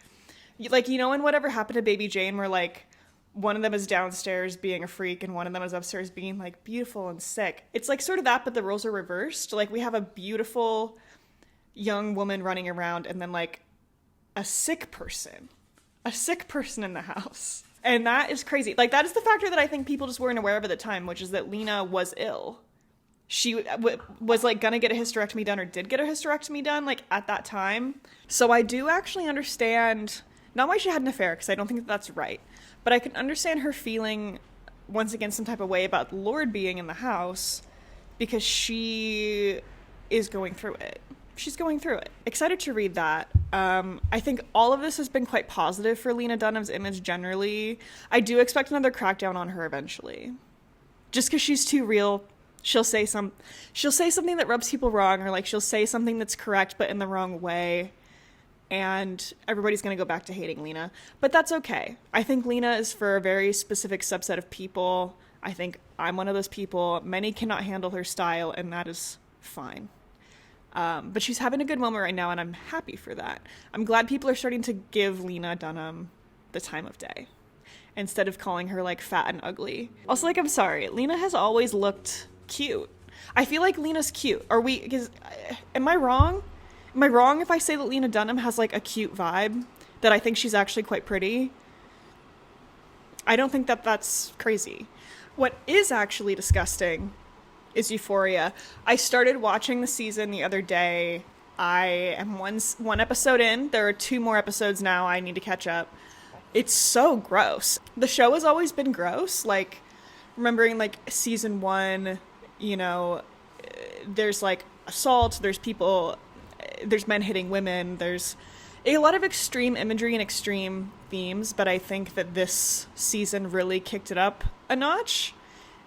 you know, in Whatever Happened to Baby Jane, where like one of them is downstairs being a freak and one of them is upstairs being like beautiful and sick. It's like sort of that, but the roles are reversed. Like we have a beautiful young woman running around and then like a sick person in the house. And that is crazy. Like that is the factor that I think people just weren't aware of at the time, which is that Lena was ill. She was like gonna get a hysterectomy done or did get a hysterectomy done like at that time. So I do actually understand, not why she had an affair, because I don't think that that's right, but I can understand her feeling once again some type of way about Lorde being in the house because she is going through it. She's going through it. Excited to read that. I think all of this has been quite positive for Lena Dunham's image generally. I do expect another crackdown on her eventually. Just because she's too real. She'll say something that rubs people wrong, or like she'll say something that's correct but in the wrong way, and everybody's going to go back to hating Lena. But that's okay. I think Lena is for a very specific subset of people. I think I'm one of those people. Many cannot handle her style, and that is fine. But she's having a good moment right now, and I'm happy for that. I'm glad people are starting to give Lena Dunham the time of day instead of calling her like fat and ugly. Also, like, I'm sorry, Lena has always looked cute. I feel like Lena's cute. Am I wrong? Am I wrong if I say that Lena Dunham has like a cute vibe? That I think she's actually quite pretty? I don't think that that's crazy. What is actually disgusting is Euphoria. I started watching the season the other day. I am one episode in. There are 2 more episodes now. I need to catch up. It's so gross. The show has always been gross. Like, remembering like season 1, you know, there's like assault, there's men hitting women, there's a lot of extreme imagery and extreme themes, but I think that this season really kicked it up a notch.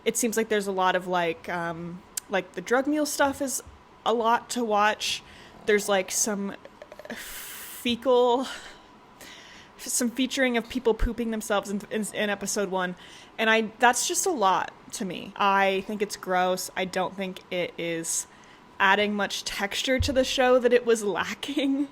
It seems like there's a lot of like the drug mule stuff is a lot to watch. There's like some featuring of people pooping themselves in episode 1. And that's just a lot to me. I think it's gross. I don't think it is adding much texture to the show that it was lacking.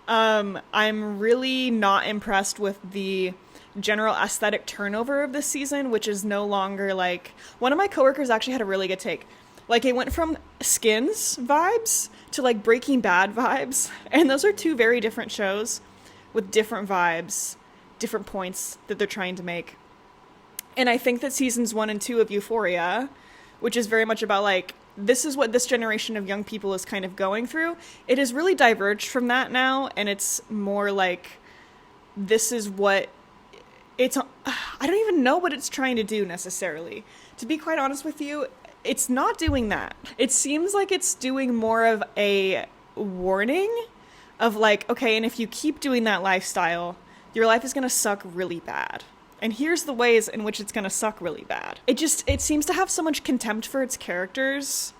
I'm really not impressed with the general aesthetic turnover of this season, which is no longer like, one of my coworkers actually had a really good take. Like, it went from Skins vibes to like Breaking Bad vibes, and those are two very different shows with different vibes, different points that they're trying to make. And I think that seasons 1 and 2 of Euphoria, which is very much about like, this is what this generation of young people is kind of going through, it has really diverged from that now, and it's more like, this is what it's, I don't even know what it's trying to do necessarily. To be quite honest with you, it's not doing that. It seems like it's doing more of a warning of like, okay, and if you keep doing that lifestyle, your life is going to suck really bad. And here's the ways in which it's going to suck really bad. It seems to have so much contempt for its characters,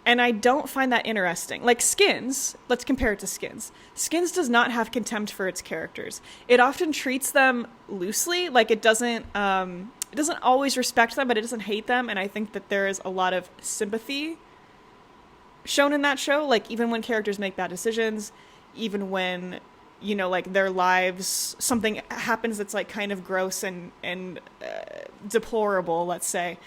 and I don't find that interesting. Like Skins, let's compare it to Skins. Skins does not have contempt for its characters. It often treats them loosely, like it doesn't always respect them, but it doesn't hate them, and I think that there is a lot of sympathy shown in that show, like even when characters make bad decisions, even when, you know, like their lives, something happens that's like kind of gross and deplorable, let's say,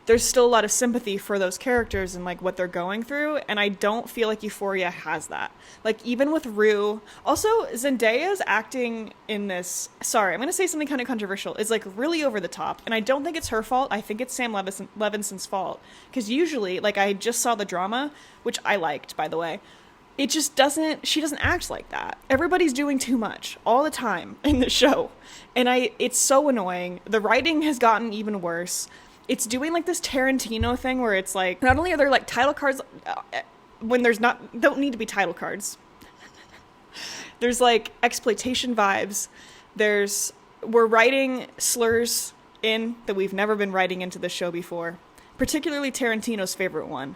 there's still a lot of sympathy for those characters and like what they're going through, and I don't feel like Euphoria has that. Like even with Rue, also Zendaya's acting in this, sorry, I'm gonna say something kind of controversial, is like really over the top, and I don't think it's her fault. I think it's Sam Levinson's fault, because usually, like, I just saw the drama, which I liked, by the way. It just doesn't, she doesn't act like that. Everybody's doing too much all the time in the show, and it's so annoying. The writing has gotten even worse. It's doing like this Tarantino thing where it's like, not only are there like title cards when there's don't need to be title cards. There's like exploitation vibes. We're writing slurs in that we've never been writing into the show before, particularly Tarantino's favorite one.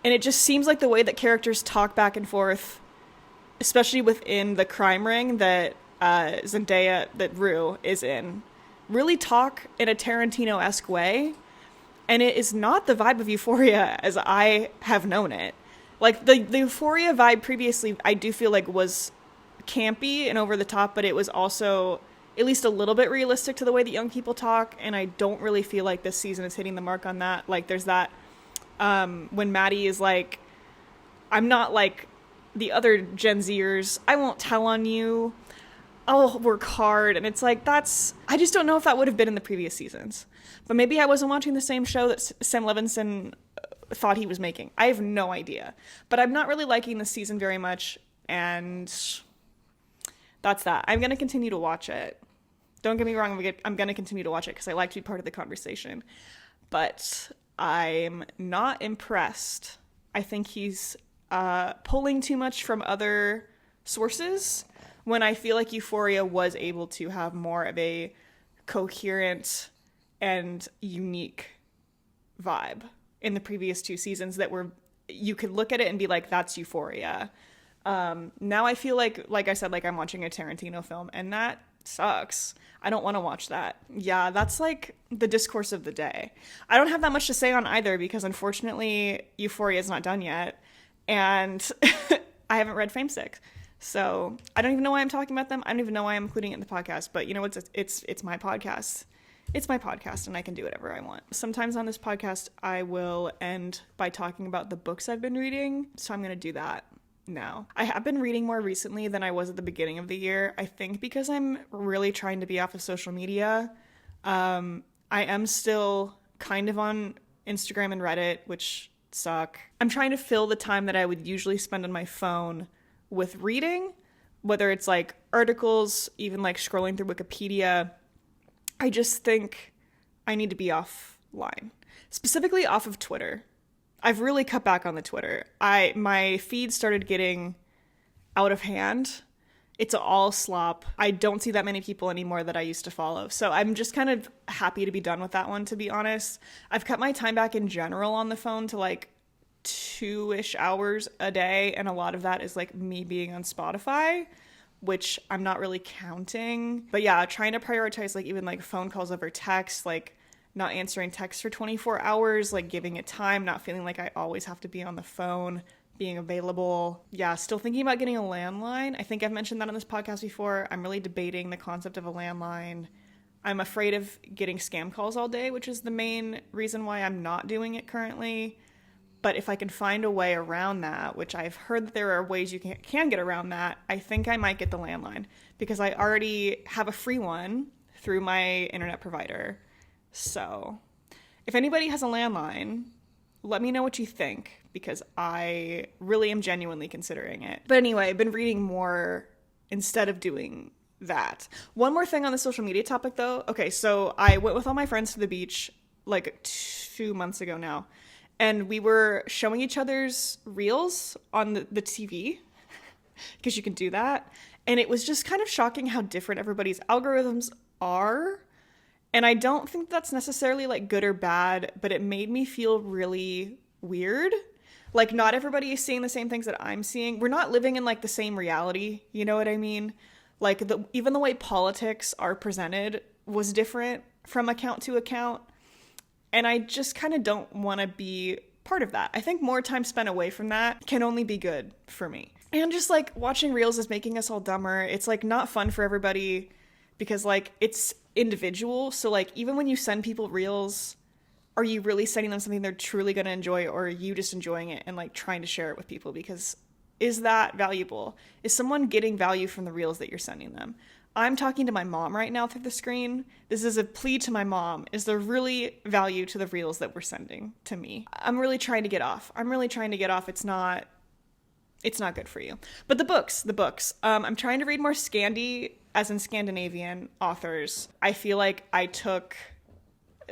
And it just seems like the way that characters talk back and forth, especially within the crime ring that Zendaya, that Rue is in, really talk in a Tarantino-esque way, and it is not the vibe of Euphoria as I have known it. Like, the Euphoria vibe previously, I do feel like was campy and over the top, but it was also at least a little bit realistic to the way that young people talk, and I don't really feel like this season is hitting the mark on that. Like, there's that, when Maddie is like, I'm not like the other Gen Zers, I won't tell on you, I'll work hard, and it's like, I just don't know if that would have been in the previous seasons. But maybe I wasn't watching the same show that Sam Levinson thought he was making. I have no idea. But I'm not really liking this season very much, and that's that. I'm going to continue to watch it. Don't get me wrong, I'm going to continue to watch it because I like to be part of the conversation. But I'm not impressed. I think he's pulling too much from other sources, when I feel like Euphoria was able to have more of a coherent and unique vibe in the previous two seasons that were, you could look at it and be like, that's Euphoria. Now I feel like I said, like I'm watching a Tarantino film, and that sucks. I don't want to watch that. Yeah, that's like the discourse of the day. I don't have that much to say on either, because unfortunately Euphoria is not done yet, and I haven't read famesick. So I don't even know why I'm talking about them. I don't even know why I'm including it in the podcast, but you know, it's my podcast. It's my podcast, and I can do whatever I want. Sometimes on this podcast, I will end by talking about the books I've been reading. So I'm going to do that now. I have been reading more recently than I was at the beginning of the year. I think because I'm really trying to be off of social media. I am still kind of on Instagram and Reddit, which suck. I'm trying to fill the time that I would usually spend on my phone with reading, whether it's like articles, even like scrolling through Wikipedia. I just think I need to be offline, specifically off of Twitter. I've really cut back on the Twitter. My feed started getting out of hand. It's all slop. I don't see that many people anymore that I used to follow. So I'm just kind of happy to be done with that one, to be honest. I've cut my time back in general on the phone to like 2-ish hours a day, and a lot of that is like me being on Spotify, which I'm not really counting. But yeah, trying to prioritize like even like phone calls over text, like not answering texts for 24 hours, like giving it time, not feeling like I always have to be on the phone, being available. Yeah, still thinking about getting a landline. I think I've mentioned that on this podcast before. I'm really debating the concept of a landline. I'm afraid of getting scam calls all day, which is the main reason why I'm not doing it currently. But if I can find a way around that, which I've heard that there are ways you can get around that, I think I might get the landline because I already have a free one through my internet provider. So if anybody has a landline, let me know what you think because I really am genuinely considering it. But anyway, I've been reading more instead of doing that. One more thing on the social media topic though. Okay, so I went with all my friends to the beach like 2 months ago now. And we were showing each other's reels on the TV, because you can do that. And it was just kind of shocking how different everybody's algorithms are. And I don't think that's necessarily like good or bad, but it made me feel really weird. Like not everybody is seeing the same things that I'm seeing. We're not living in like the same reality. You know what I mean? Like even the way politics are presented was different from account to account. And I just kind of don't want to be part of that. I think more time spent away from that can only be good for me. And just like watching reels is making us all dumber. It's like not fun for everybody because like it's individual. So like even when you send people reels, are you really sending them something they're truly going to enjoy, or are you just enjoying it and like trying to share it with people? Because is that valuable? Is someone getting value from the reels that you're sending them? I'm talking to my mom right now through the screen. This is a plea to my mom. Is there really value to the reels that we're sending to me? I'm really trying to get off. It's not good for you. But the books. I'm trying to read more Scandi, as in Scandinavian authors. I feel like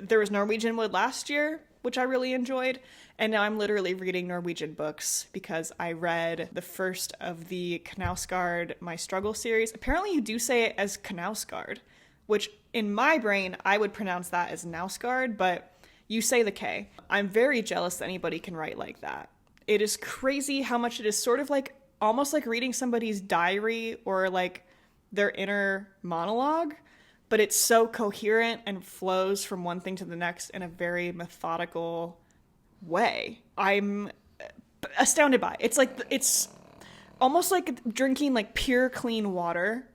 there was Norwegian Wood last year, which I really enjoyed. And now I'm literally reading Norwegian books because I read the first of the Knausgård My Struggle series. Apparently you do say it as Knausgård, which in my brain, I would pronounce that as Nausgård, but you say the K. I'm very jealous that anybody can write like that. It is crazy how much it is sort of like, almost like reading somebody's diary or like their inner monologue, but it's so coherent and flows from one thing to the next in a very methodical way. I'm astounded by it. It's almost like drinking like pure clean water,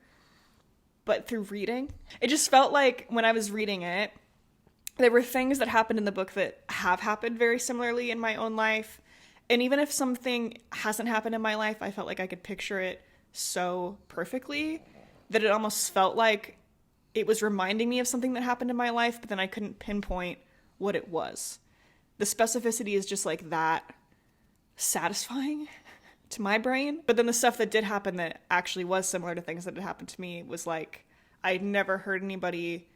but through reading. It just felt like when I was reading it, there were things that happened in the book that have happened very similarly in my own life. And even if something hasn't happened in my life, I felt like I could picture it so perfectly that it almost felt like it was reminding me of something that happened in my life, but then I couldn't pinpoint what it was. The specificity is just like that satisfying to my brain. But then the stuff that did happen that actually was similar to things that had happened to me was like, I'd never heard anybody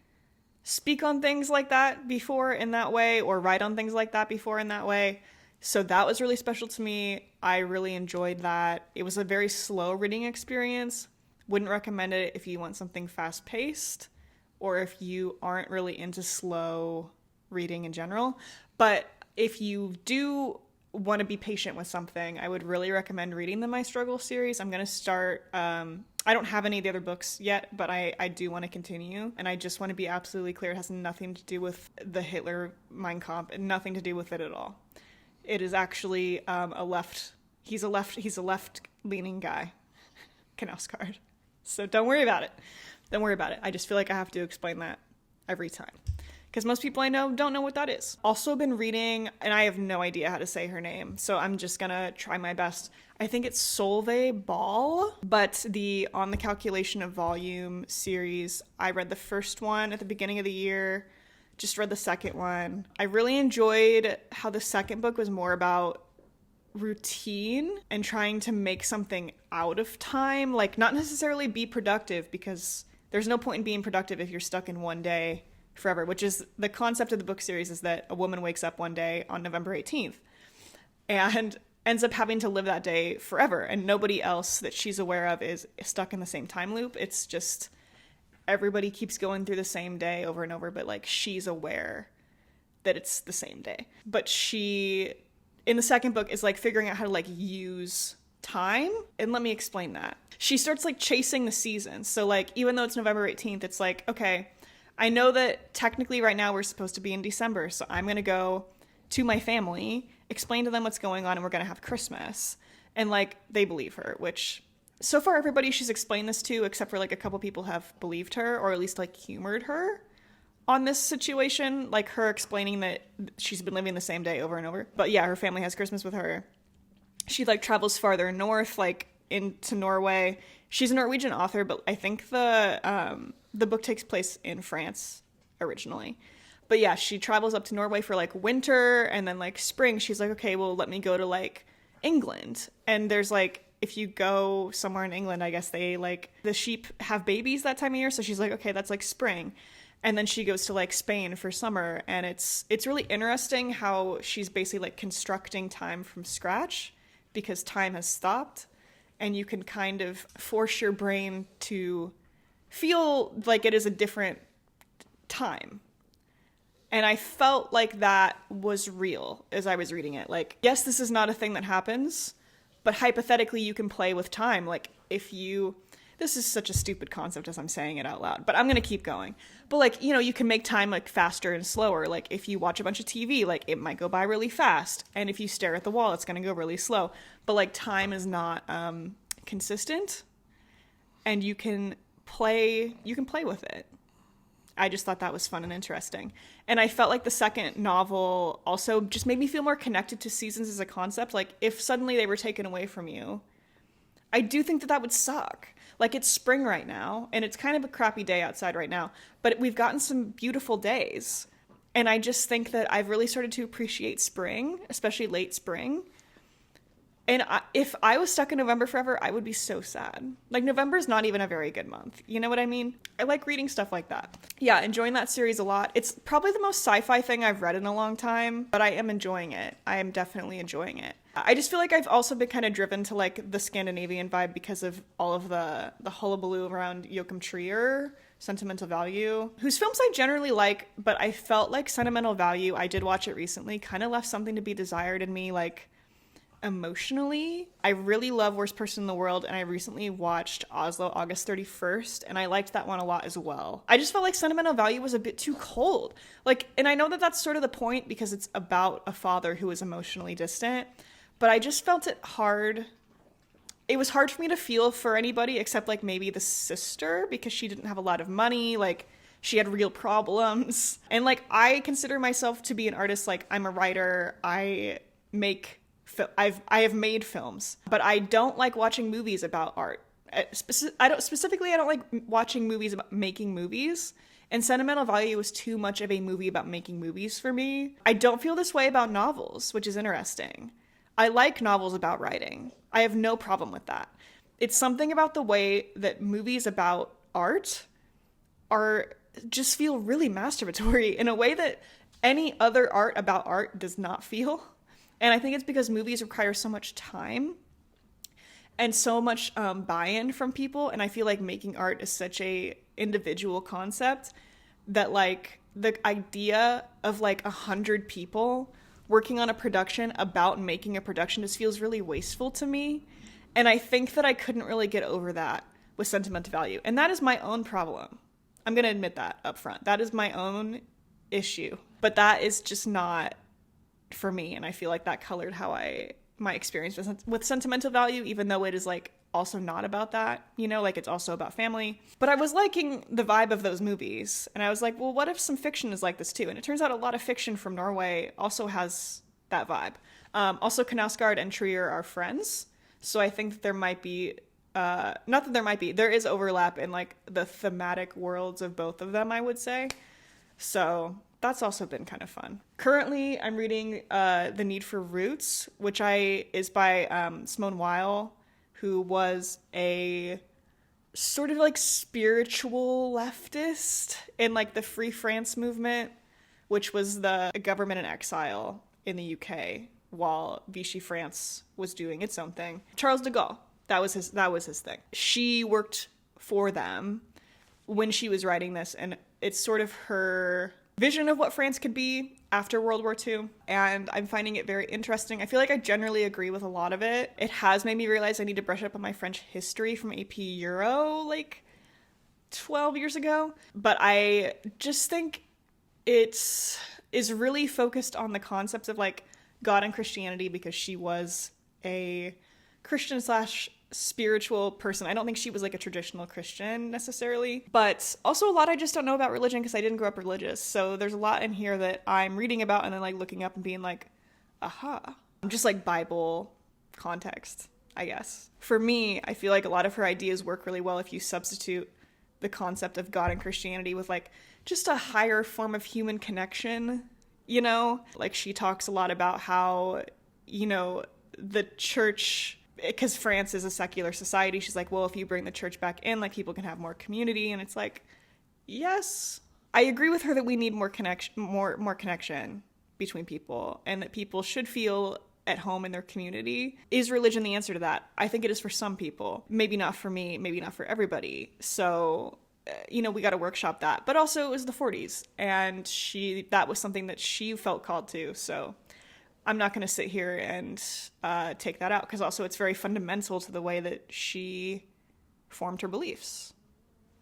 speak on things like that before in that way, or write on things like that before in that way. So that was really special to me. I really enjoyed that. It was a very slow reading experience. Wouldn't recommend it if you want something fast-paced or if you aren't really into slow reading in general. But if you do want to be patient with something, I would really recommend reading the My Struggle series. I'm going to start, I don't have any of the other books yet, but I do want to continue. And I just want to be absolutely clear. It has nothing to do with the Hitler Mein Kampf and nothing to do with it at all. It is actually he's a left-leaning guy, Knausgård. So don't worry about it. I just feel like I have to explain that every time, because most people I know don't know what that is. Also been reading, and I have no idea how to say her name, so I'm just gonna try my best. I think it's Solveig Ball, but the On the Calculation of Volume series, I read the first one at the beginning of the year, just read the second one. I really enjoyed how the second book was more about routine and trying to make something out of time, like not necessarily be productive, because there's no point in being productive if you're stuck in one day forever, which is the concept of the book series, is that a woman wakes up one day on November 18th and ends up having to live that day forever, and nobody else that she's aware of is stuck in the same time loop. It's just everybody keeps going through the same day over and over, but like she's aware that it's the same day. But she, in the second book, is like figuring out how to like use time. And let me explain that. She starts like chasing the seasons. So like, even though it's November 18th, it's like, okay, I know that technically right now we're supposed to be in December, so I'm going to go to my family, explain to them what's going on, and we're going to have Christmas. And like they believe her, which so far everybody she's explained this to, except for like a couple people, have believed her, or at least like humored her on this situation, like her explaining that she's been living the same day over and over. But yeah, her family has Christmas with her. She like travels farther north, like into Norway. She's a Norwegian author, but I think the book takes place in France originally. But yeah, she travels up to Norway for like winter, and then like spring, she's like, okay, well, let me go to like England. And there's like, if you go somewhere in England, I guess they like, the sheep have babies that time of year. So she's like, okay, that's like spring. And then she goes to like Spain for summer. And it's really interesting how she's basically like constructing time from scratch because time has stopped. And you can kind of force your brain to feel like it is a different time. And I felt like that was real as I was reading it. Like, yes, this is not a thing that happens, but hypothetically you can play with time. Like, if you... This is such a stupid concept as I'm saying it out loud, but I'm going to keep going. But like, you know, you can make time like faster and slower. Like if you watch a bunch of TV, like it might go by really fast. And if you stare at the wall, it's going to go really slow. But like time is not consistent, and you can play with it. I just thought that was fun and interesting. And I felt like the second novel also just made me feel more connected to seasons as a concept. Like if suddenly they were taken away from you, I do think that would suck. Like it's spring right now, and it's kind of a crappy day outside right now, but we've gotten some beautiful days. And I just think that I've really started to appreciate spring, especially late spring. And if I was stuck in November forever, I would be so sad. Like November is not even a very good month. You know what I mean? I like reading stuff like that. Yeah, enjoying that series a lot. It's probably the most sci-fi thing I've read in a long time, but I am enjoying it. I am definitely enjoying it. I just feel like I've also been kind of driven to like the Scandinavian vibe because of all of the hullabaloo around Joachim Trier, Sentimental Value, whose films I generally like, but I felt like Sentimental Value, I did watch it recently, kind of left something to be desired in me, like emotionally. I really love Worst Person in the World, and I recently watched Oslo August 31st, and I liked that one a lot as well. I just felt like Sentimental Value was a bit too cold. Like, and I know that that's sort of the point because it's about a father who is emotionally distant, but I just felt it hard. It was hard for me to feel for anybody except like maybe the sister because she didn't have a lot of money. Like she had real problems. And like I consider myself to be an artist. Like I'm a writer. I have made films, but I don't like watching movies about art. I don't like watching movies about making movies. And Sentimental Value was too much of a movie about making movies for me. I don't feel this way about novels, which is interesting. I like novels about writing. I have no problem with that. It's something about the way that movies about art just feel really masturbatory in a way that any other art about art does not feel. And I think it's because movies require so much time and so much buy-in from people. And I feel like making art is such a individual concept that like the idea of like 100 people working on a production about making a production just feels really wasteful to me. And I think that I couldn't really get over that with Sentimental Value. And that is my own problem. I'm going to admit that up front. That is my own issue. But that is just not for me. And I feel like that colored my experience with Sentimental Value, even though it is like also not about that, you know, like it's also about family. But I was liking the vibe of those movies, and I was like, well, what if some fiction is like this too? And it turns out a lot of fiction from Norway also has that vibe. Also, Knausgaard and Trier are friends, so I think that there might be, there is overlap in like the thematic worlds of both of them, I would say. So that's also been kind of fun. Currently, I'm reading The Need for Roots, which is by Simone Weil, who was a sort of like spiritual leftist in like the Free France movement, which was the government in exile in the UK while Vichy France was doing its own thing. Charles de Gaulle, that was his thing. She worked for them when she was writing this, and it's sort of her vision of what France could be after World War II, and I'm finding it very interesting. I feel like I generally agree with a lot of it. It has made me realize I need to brush up on my French history from AP Euro like 12 years ago, but I just think it is really focused on the concepts of like God and Christianity because she was a Christian slash spiritual person. I don't think she was like a traditional Christian necessarily, but also a lot I just don't know about religion because I didn't grow up religious. So there's a lot in here that I'm reading about and then like looking up and being like, aha. Just like Bible context, I guess. For me, I feel like a lot of her ideas work really well if you substitute the concept of God and Christianity with like just a higher form of human connection, you know? Like she talks a lot about how, you know, the church, because France is a secular society, she's like, well, if you bring the church back in, like people can have more community. And it's like, yes, I agree with her that we need more connection, more connection between people, and that people should feel at home in their community. Is religion the answer to that? I think it is for some people. Maybe not for me, maybe not for everybody. So, you know, we got to workshop that. But also it was the 40s, and that was something that she felt called to. So I'm not going to sit here and take that out, because also it's very fundamental to the way that she formed her beliefs.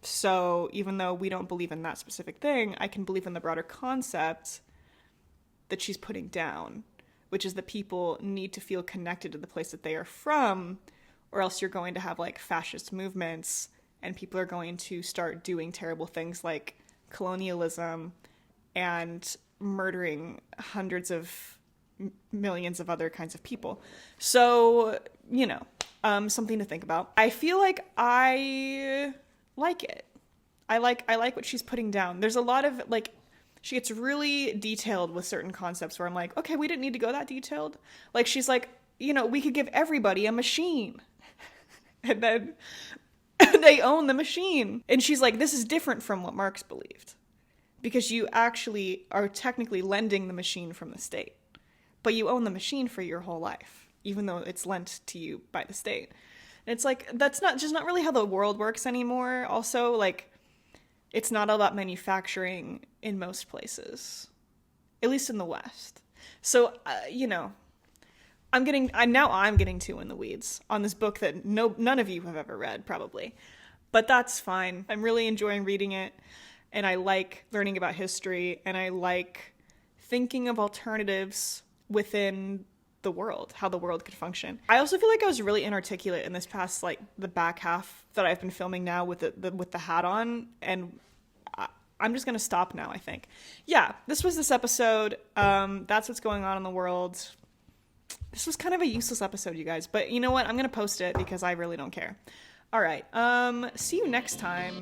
So even though we don't believe in that specific thing, I can believe in the broader concept that she's putting down, which is that people need to feel connected to the place that they are from, or else you're going to have like fascist movements and people are going to start doing terrible things like colonialism and murdering hundreds of millions of other kinds of people. So, you know, something to think about. I feel like I like it. I like what she's putting down. There's a lot of like, she gets really detailed with certain concepts where I'm like, okay, we didn't need to go that detailed. Like she's like, you know, we could give everybody a machine. And then they own the machine. And she's like, this is different from what Marx believed, because you actually are technically lending the machine from the state, but you own the machine for your whole life, even though it's lent to you by the state. And it's like, that's not really how the world works anymore. Also, like, it's not all about manufacturing in most places, at least in the West. So, you know, I'm getting too in the weeds on this book that none of you have ever read, probably. But that's fine. I'm really enjoying reading it, and I like learning about history, and I like thinking of alternatives within the world, how the world could function. I also feel like I was really inarticulate in this past, like, the back half that I've been filming now with the hat on, and I'm just gonna stop now, I think. Yeah, this was this episode. That's what's going on in the world. This was kind of a useless episode, you guys, but you know what? I'm gonna post it because I really don't care. All right, see you next time.